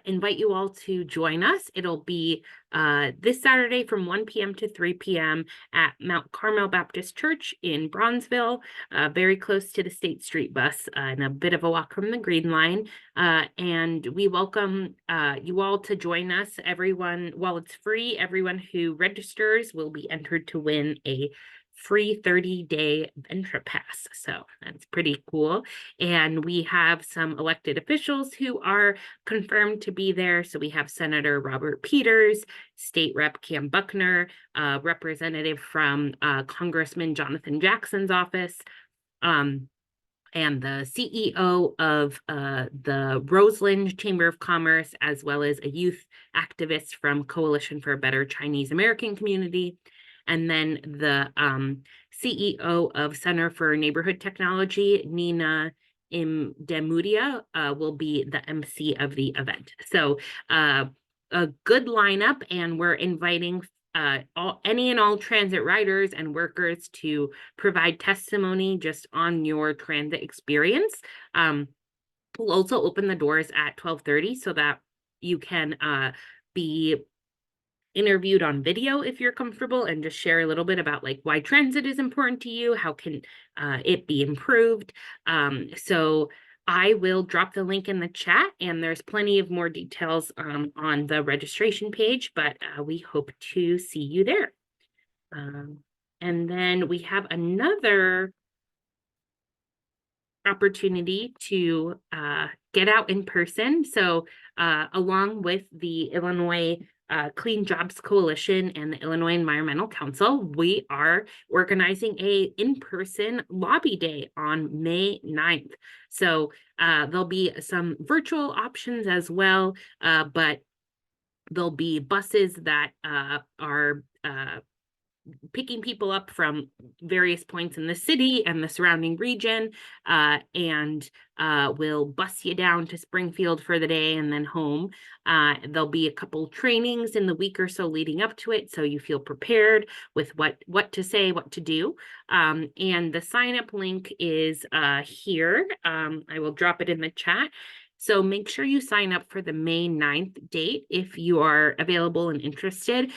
invite you all to join us. It'll be this Saturday from 1 p.m. to 3 p.m. at Mount Carmel Baptist Church in Bronzeville, very close to the State Street bus and a bit of a walk from the Green Line. And we welcome you all to join us. Everyone, while it's free, everyone who registers will be entered to win a free 30-day Ventra Pass. So that's pretty cool. And we have some elected officials who are confirmed to be there. So we have Senator Robert Peters, State Rep Cam Buckner, representative from Congressman Jonathan Jackson's office, and the CEO of the Roseland Chamber of Commerce, as well as a youth activist from Coalition for a Better Chinese American Community. And then the CEO of Center for Neighborhood Technology, Nina Imdemudia, will be the MC of the event. So a good lineup, and we're inviting any and all transit riders and workers to provide testimony just on your transit experience. We'll also open the doors at 12:30 so that you can be interviewed on video if you're comfortable, and just share a little bit about like why transit is important to you, how can it be improved. So I will drop the link in the chat, and there's plenty of more details on the registration page, but we hope to see you there. And then we have another opportunity to get out in person. So along with the Illinois Clean Jobs Coalition and the Illinois Environmental Council, we are organizing a in-person lobby day on May 9th. So there'll be some virtual options as well, but there'll be buses that are picking people up from various points in the city and the surrounding region, and we'll bus you down to Springfield for the day and then home. There'll be a couple trainings in the week or so leading up to it, so you feel prepared with what to say, what to do. And the sign-up link is here. I will drop it in the chat. So make sure you sign up for the May 9th date if you are available and interested,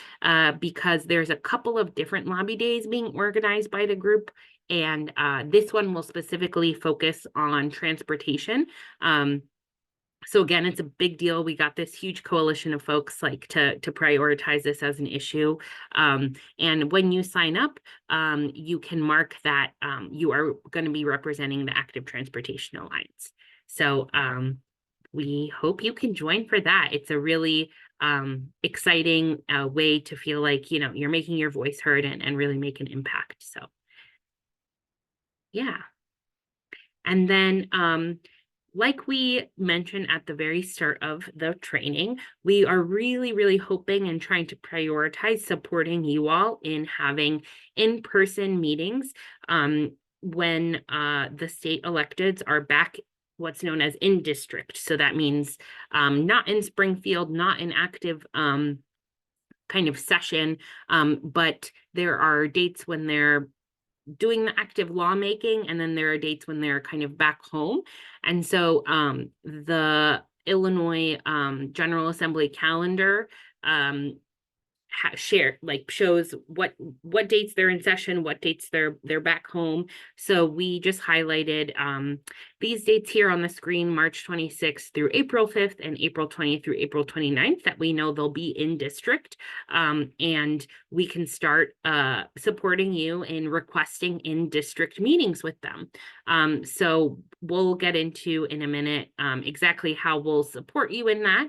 because there's a couple of different lobby days being organized by the group. And this one will specifically focus on transportation. So again, it's a big deal. We got this huge coalition of folks like to prioritize this as an issue. And when you sign up, you can mark that you are going to be representing the Active Transportation Alliance. So we hope you can join for that. It's a really exciting way to feel like, you know, you're making your voice heard and really make an impact. So yeah. And then like we mentioned at the very start of the training, we are really, really hoping and trying to prioritize supporting you all in having in-person meetings when the state electeds are back what's known as in district. So that means not in Springfield, not in active kind of session, but there are dates when they're doing the active lawmaking, and then there are dates when they're kind of back home. And so the Illinois General Assembly calendar shows what dates they're in session, what dates they're back home. So we just highlighted these dates here on the screen, March 26th through April 5th and April 20th through April 29th, that we know they'll be in district. And we can start supporting you in requesting in district meetings with them. So we'll get into in a minute exactly how we'll support you in that.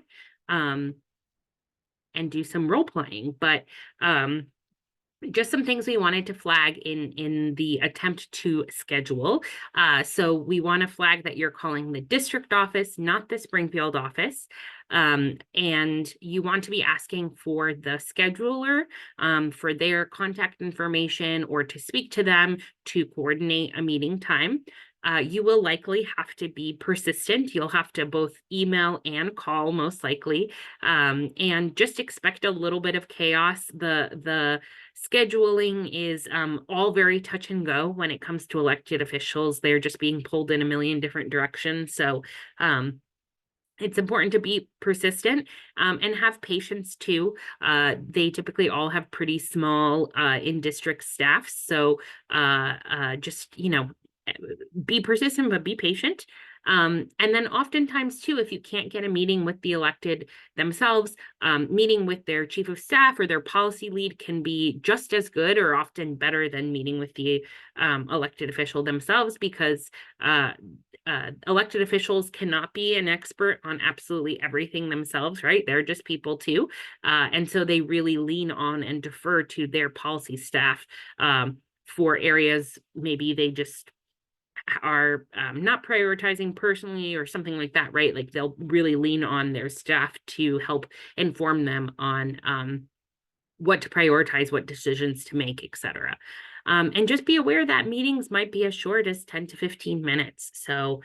And do some role playing, but just some things we wanted to flag in the attempt to schedule. So we want to flag that you're calling the district office, not the Springfield office. And you want to be asking for the scheduler for their contact information or to speak to them to coordinate a meeting time. You will likely have to be persistent. You'll have to both email and call, most likely, and just expect a little bit of chaos. The scheduling is all very touch and go when it comes to elected officials. They're just being pulled in a million different directions. So it's important to be persistent and have patience too. They typically all have pretty small in-district staffs. So just, you know, be persistent, but be patient. And then oftentimes too, if you can't get a meeting with the elected themselves, meeting with their chief of staff or their policy lead can be just as good or often better than meeting with the elected official themselves, because elected officials cannot be an expert on absolutely everything themselves, right? They're just people too. And so they really lean on and defer to their policy staff for areas maybe they just are not prioritizing personally or something like that, right? Like they'll really lean on their staff to help inform them on what to prioritize, what decisions to make, etc. And just be aware that meetings might be as short as 10 to 15 minutes. So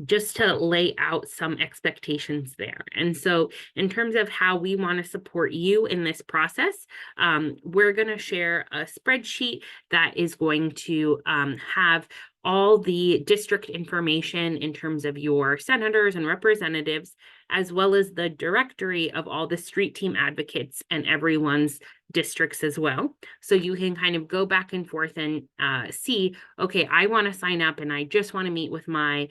just to lay out some expectations there. And so in terms of how we want to support you in this process, we're going to share a spreadsheet that is going to have all the district information in terms of your senators and representatives, as well as the directory of all the street team advocates and everyone's districts as well. So you can kind of go back and forth and see, okay, I want to sign up and I just want to meet with my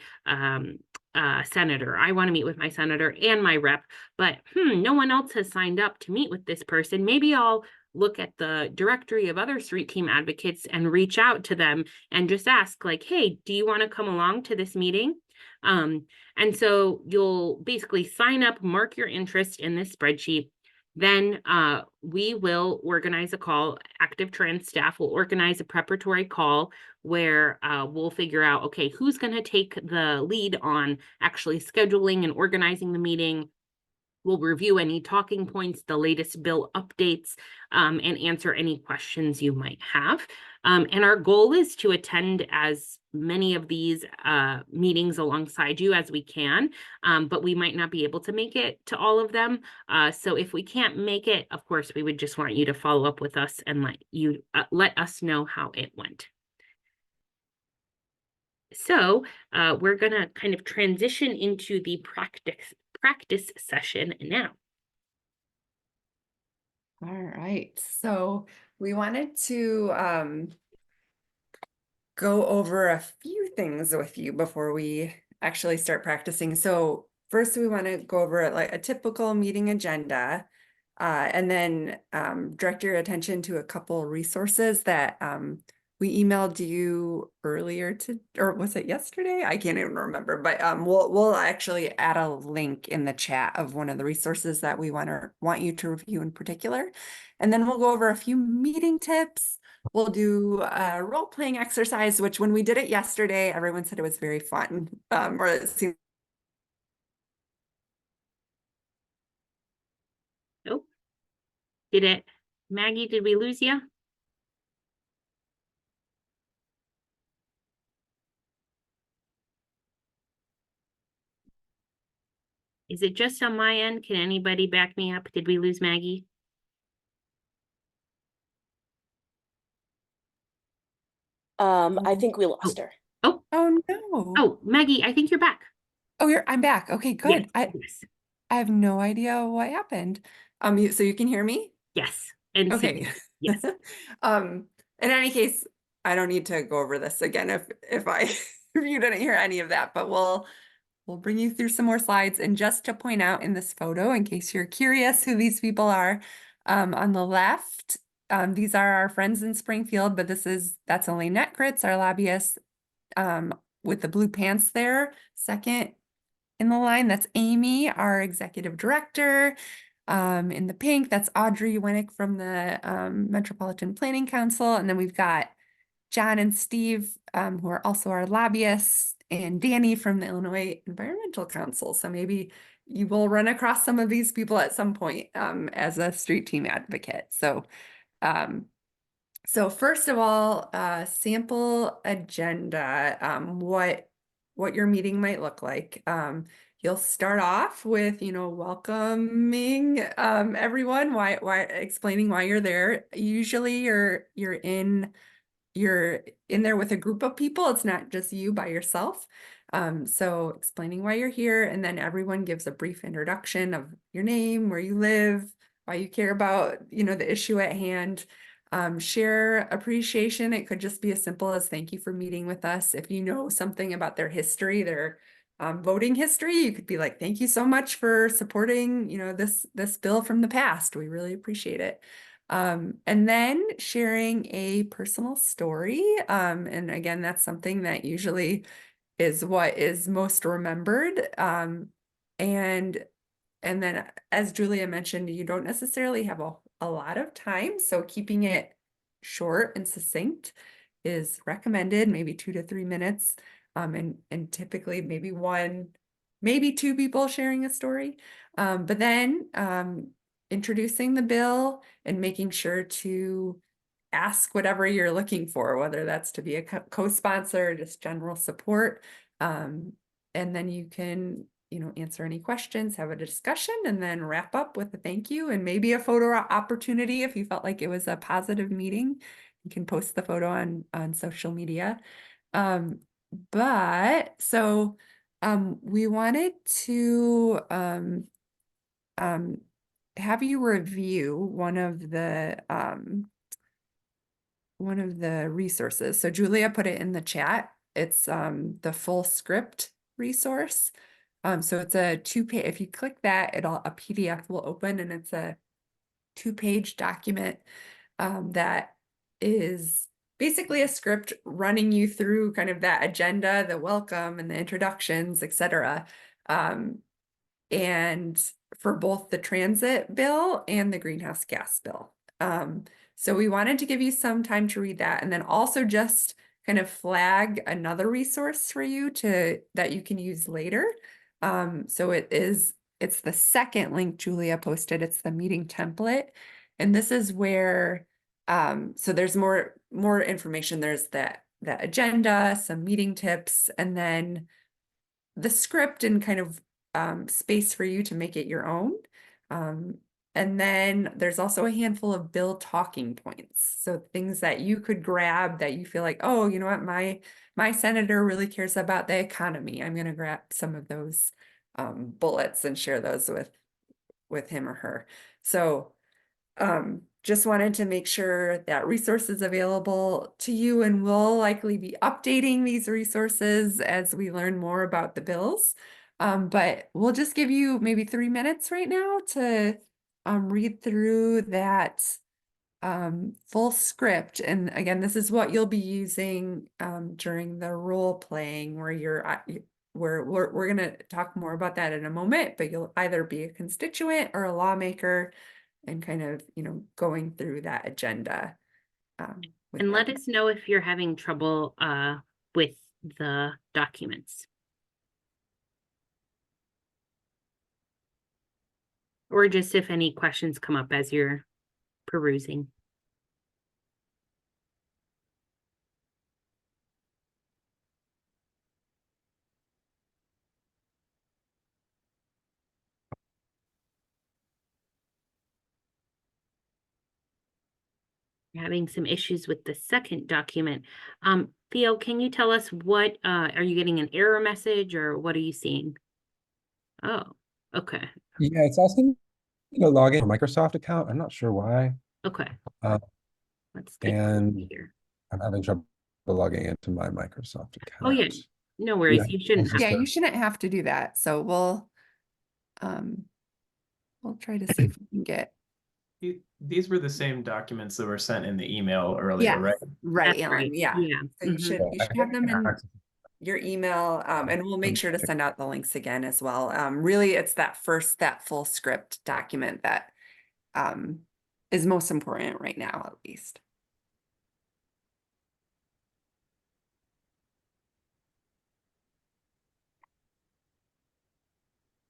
senator. I want to meet with my senator and my rep, but no one else has signed up to meet with this person. Maybe I'll look at the directory of other street team advocates and reach out to them and just ask, like, hey, do you want to come along to this meeting? And so you'll basically sign up, mark your interest in this spreadsheet. Then we will organize a call. Active Trans staff will organize a preparatory call where we'll figure out, okay, who's going to take the lead on actually scheduling and organizing the meeting. We'll review any talking points, the latest bill updates, and answer any questions you might have. And our goal is to attend as many of these meetings alongside you as we can, but we might not be able to make it to all of them. So if we can't make it, of course, we would just want you to follow up with us and let us know how it went. So we're going to kind of transition into the practice session now. All right, so we wanted to go over a few things with you before we actually start practicing. So first we want to go over like a typical meeting agenda. And then direct your attention to a couple resources that we emailed you earlier or was it yesterday? I can't even remember, but we'll actually add a link in the chat of one of the resources that we want you to review in particular. And then we'll go over a few meeting tips. We'll do a role-playing exercise, which when we did it yesterday, everyone said it was very fun. Or it seemed Oh, Maggie, did we lose you? Is it just on my end? Can anybody back me up? Did we lose Maggie? I think we lost her. Oh, oh no. oh, Maggie, I think you're back. Oh, I'm back. Okay, good. Yes, I have no idea what happened. So you can hear me? yes. And Okay. yes. In any case, I don't need to go over this again if I if you didn't hear any of that, but we'll bring you through some more slides. And just to point out in this photo, in case you're curious who these people are, on the left, these are our friends in Springfield, but that's Elaine Netkritz, our lobbyist, with the blue pants there. Second in the line, that's Amy, our executive director. In the pink, that's Audrey Winnick from the Metropolitan Planning Council. And then we've got John and Steve, who are also our lobbyists, and Danny from the Illinois Environmental Council. So maybe you will run across some of these people at some point as a street team advocate. So first of all, sample agenda, what your meeting might look like. You'll start off with, welcoming everyone, why explaining why you're there. Usually you're in there with a group of people. It's not just you by yourself. So explaining why you're here, and then everyone gives a brief introduction of your name, where you live, why you care about, the issue at hand. Share appreciation. It could just be as simple as thank you for meeting with us. If you know something about their history, their voting history, you could be like, thank you so much for supporting, this bill from the past. We really appreciate it. And then sharing a personal story. And again, that's something that usually is what is most remembered. And then as Julia mentioned, you don't necessarily have a lot of time. So keeping it short and succinct is recommended, maybe 2 to 3 minutes. And typically maybe two people sharing a story. But then introducing the bill and making sure to ask whatever you're looking for, whether that's to be a co-sponsor or just general support. And then you can, answer any questions, have a discussion, and then wrap up with a thank you and maybe a photo opportunity if you felt like it was a positive meeting. You can post the photo on social media. We wanted to have you review one of the resources. So Julia put it in the chat. It's the full script resource. So it's a 2-page, if you click that, a PDF will open, and it's a 2-page document that is basically a script running you through kind of that agenda, the welcome and the introductions, etc. And for both the transit bill and the greenhouse gas bill. So we wanted to give you some time to read that, and then also just kind of flag another resource for you that you can use later. So it's the second link Julia posted. It's the meeting template. And this is where, so there's more information. There's that agenda, some meeting tips, and then the script and kind of space for you to make it your own. And then there's also a handful of bill talking points. So things that you could grab that you feel like, oh, you know what, my senator really cares about the economy. I'm going to grab some of those bullets and share those with him or her. So just wanted to make sure that resources available to you, and we'll likely be updating these resources as we learn more about the bills. But we'll just give you maybe 3 minutes right now to read through that full script. And again, this is what you'll be using during the role playing, where we're going to talk more about that in a moment, but you'll either be a constituent or a lawmaker, and kind of, going through that agenda. With And let them. us know if you're having trouble with the documents. Or just if any questions come up as you're perusing. Having some issues with the second document. Theo, can you tell us what, are you getting an error message or what are you seeing? Oh, okay, Yeah, it's asking me to log in a Microsoft account. I'm not sure why. okay. Uh, Let's take a look and here. I'm having trouble logging into my Microsoft account. Oh yeah, no worries. Yeah, You shouldn't it's have. just Yeah, a- you shouldn't have to do that. So we'll try to see if we can get. These were the same documents that were sent in the email earlier, Yeah, right? right, That's Ellen. right. Yeah. Yeah. So you Mhm. should I have them in access- your email, and we'll make sure to send out the links again as well. Really, it's that full script document that is most important right now, at least.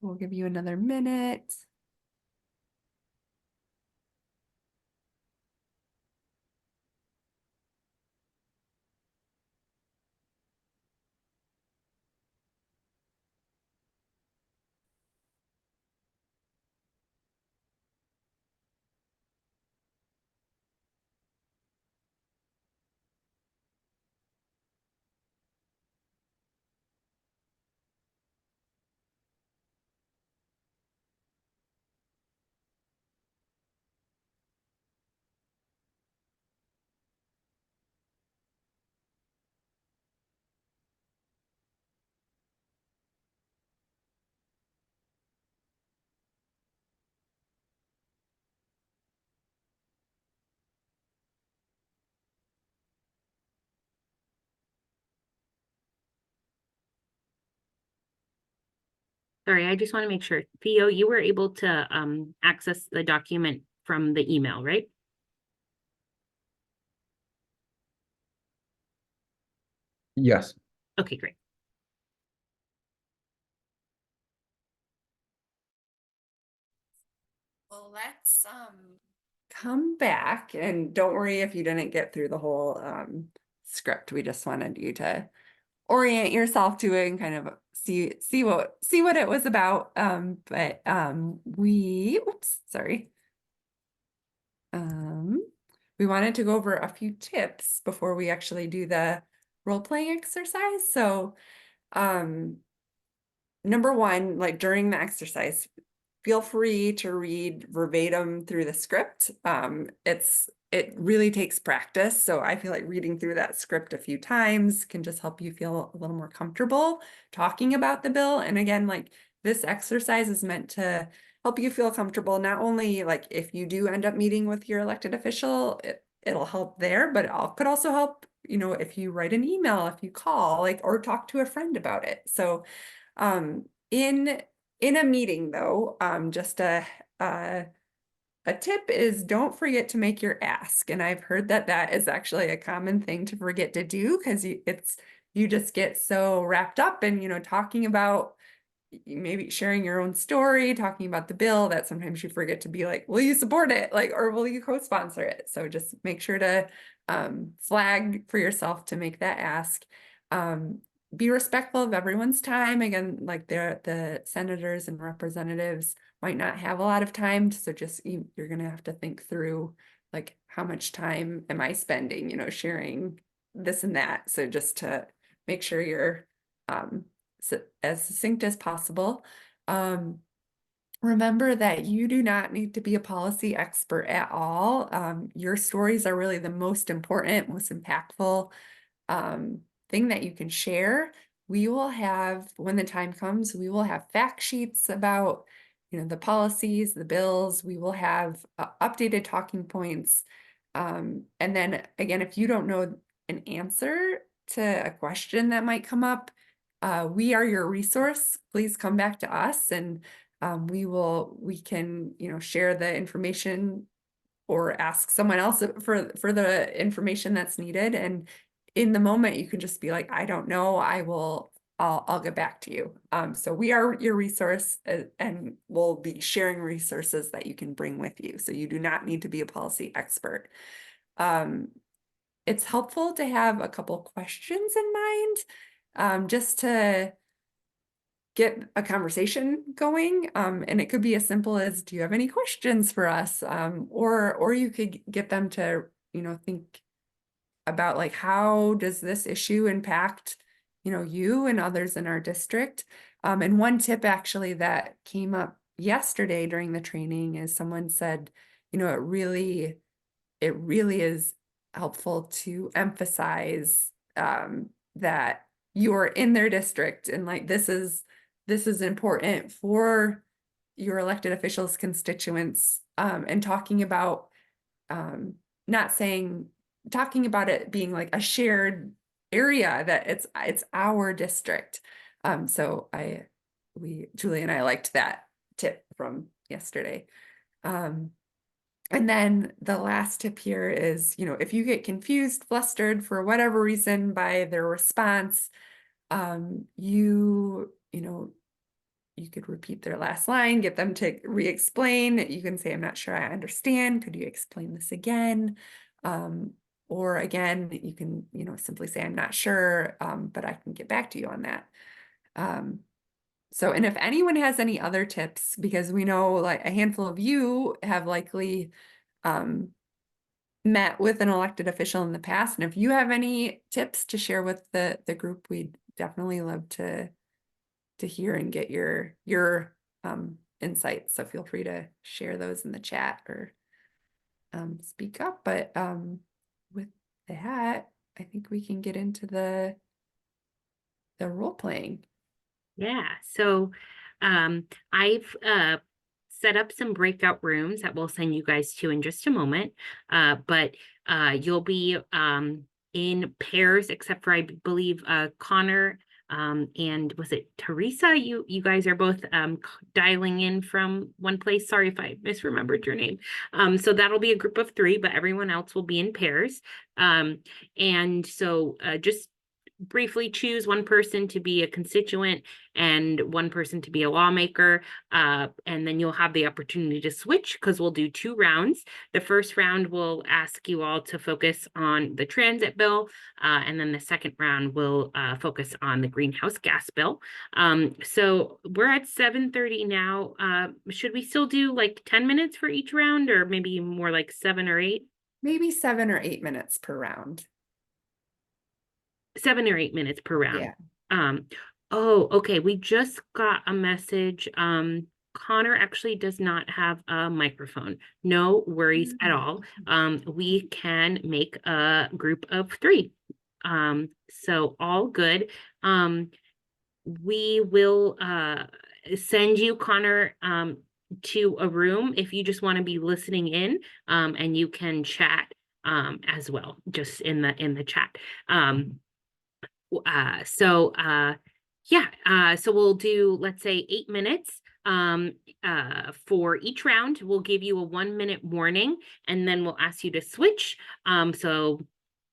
We'll give you another minute. Sorry, I just want to make sure. Theo, you were able to access the document from the email, right? Yes. Okay, great. Well, let's come back, and don't worry if you didn't get through the whole script. We just wanted you to orient yourself to it and kind of see what it was about. But oops, sorry. We wanted to go over a few tips before we actually do the role-playing exercise. So number one, like during the exercise, feel free to read verbatim through the script. It really takes practice. So I feel like reading through that script a few times can just help you feel a little more comfortable talking about the bill. And again, like this exercise is meant to help you feel comfortable, not only like if you do end up meeting with your elected official, it'll help there, but it could also help, if you write an email, if you call, like, or talk to a friend about it. So in a meeting though, just a tip is don't forget to make your ask. And I've heard that is actually a common thing to forget to do, because you just get so wrapped up in, talking about maybe sharing your own story, talking about the bill, that sometimes you forget to be like, will you support it? Like, or will you co-sponsor it? So just make sure to flag for yourself to make that ask. Be respectful of everyone's time. Again, like the senators and representatives might not have a lot of time. So just, you're going to have to think through, like, how much time am I spending, sharing this and that. So just to make sure you're as succinct as possible. remember that you do not need to be a policy expert at all. Your stories are really the most important, most impactful thing that you can share. We will have, when the time comes, we will have fact sheets about, the policies, the bills. We will have updated talking points. And then again, if you don't know an answer to a question that might come up, we are your resource. Please come back to us, and we can, share the information or ask someone else for the information that's needed. And in the moment, you can just be like, I don't know, I'll get back to you. So we are your resource, and we'll be sharing resources that you can bring with you. So you do not need to be a policy expert. It's helpful to have a couple questions in mind, just to get a conversation going. And it could be as simple as, do you have any questions for us? Or you could get them to, think about like, how does this issue impact, you and others in our district? And one tip actually that came up yesterday during the training is someone said, it really is helpful to emphasize that you're in their district, and like this is important for your elected officials, constituents, and talking about talking about it being like a shared area, that it's our district. So Julie and I liked that tip from yesterday. And then the last tip here is, if you get confused, flustered for whatever reason by their response, you could repeat their last line, get them to re-explain. You can say, I'm not sure I understand. Could you explain this again? Or again, you can, simply say, I'm not sure, but I can get back to you on that. So, and if anyone has any other tips, because we know like a handful of you have likely met with an elected official in the past, and if you have any tips to share with the group, we'd definitely love to hear and get your insights. So feel free to share those in the chat or speak up. But with that, I think we can get into the role playing. Yeah, so I've set up some breakout rooms that we'll send you guys to in just a moment. But you'll be in pairs, except for I believe Connor and was it Teresa? You guys are both dialing in from one place. Sorry if I misremembered your name. So that'll be a group of 3, but everyone else will be in pairs. And so just briefly choose one person to be a constituent and one person to be a lawmaker, and then you'll have the opportunity to switch, because we'll do 2 rounds. The first round will ask you all to focus on the transit bill, and then the second round will focus on the greenhouse gas bill. So we're at 7:30 now. Should we still do like 10 minutes for each round, or maybe more like 7 or 8? Maybe 7 or 8 minutes per round. 7 or 8 minutes per round. Yeah. Oh, okay. We just got a message. Connor actually does not have a microphone. No worries at all. We can make a group of 3. So all good. We will send you, Connor, to a room if you just want to be listening in, and you can chat as well, just in the chat. So we'll do, let's say, 8 minutes for each round. We'll give you a 1-minute warning, and then we'll ask you to switch. So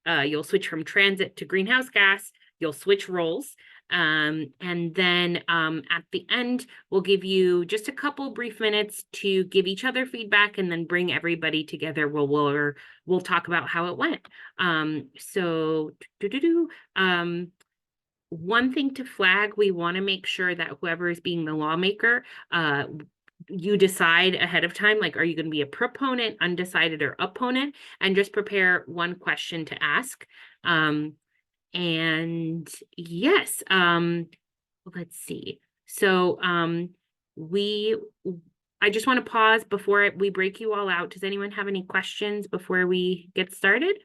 you'll switch from transit to greenhouse gas. You'll switch roles. And then at the end, we'll give you just a couple brief minutes to give each other feedback, and then bring everybody together. We'll talk about how it went. One thing to flag, we want to make sure that whoever is being the lawmaker, you decide ahead of time, like, are you going to be a proponent, undecided, or opponent? And just prepare one question to ask. And yes, let's see. So we I just want to pause before we break you all out. Does anyone have any questions before we get started?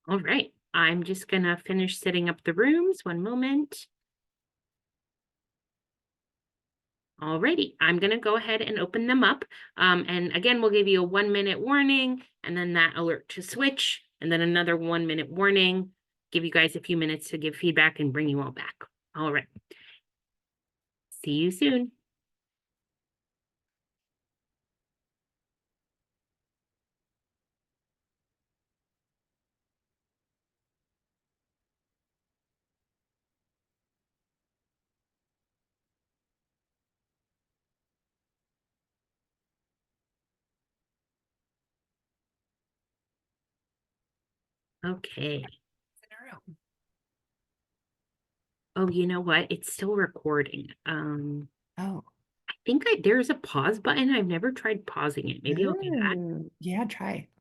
All right, I'm just gonna finish setting up the rooms. One moment. Alrighty, I'm gonna go ahead and open them up. And again, we'll give you a 1-minute warning and then that alert to switch, and then another 1-minute warning. Give you guys a few minutes to give feedback and bring you all back. All right. See you soon. Okay. Oh, you know what? It's still recording. Oh. I think there's a pause button. I've never tried pausing it. Maybe I'll do that. Yeah, try.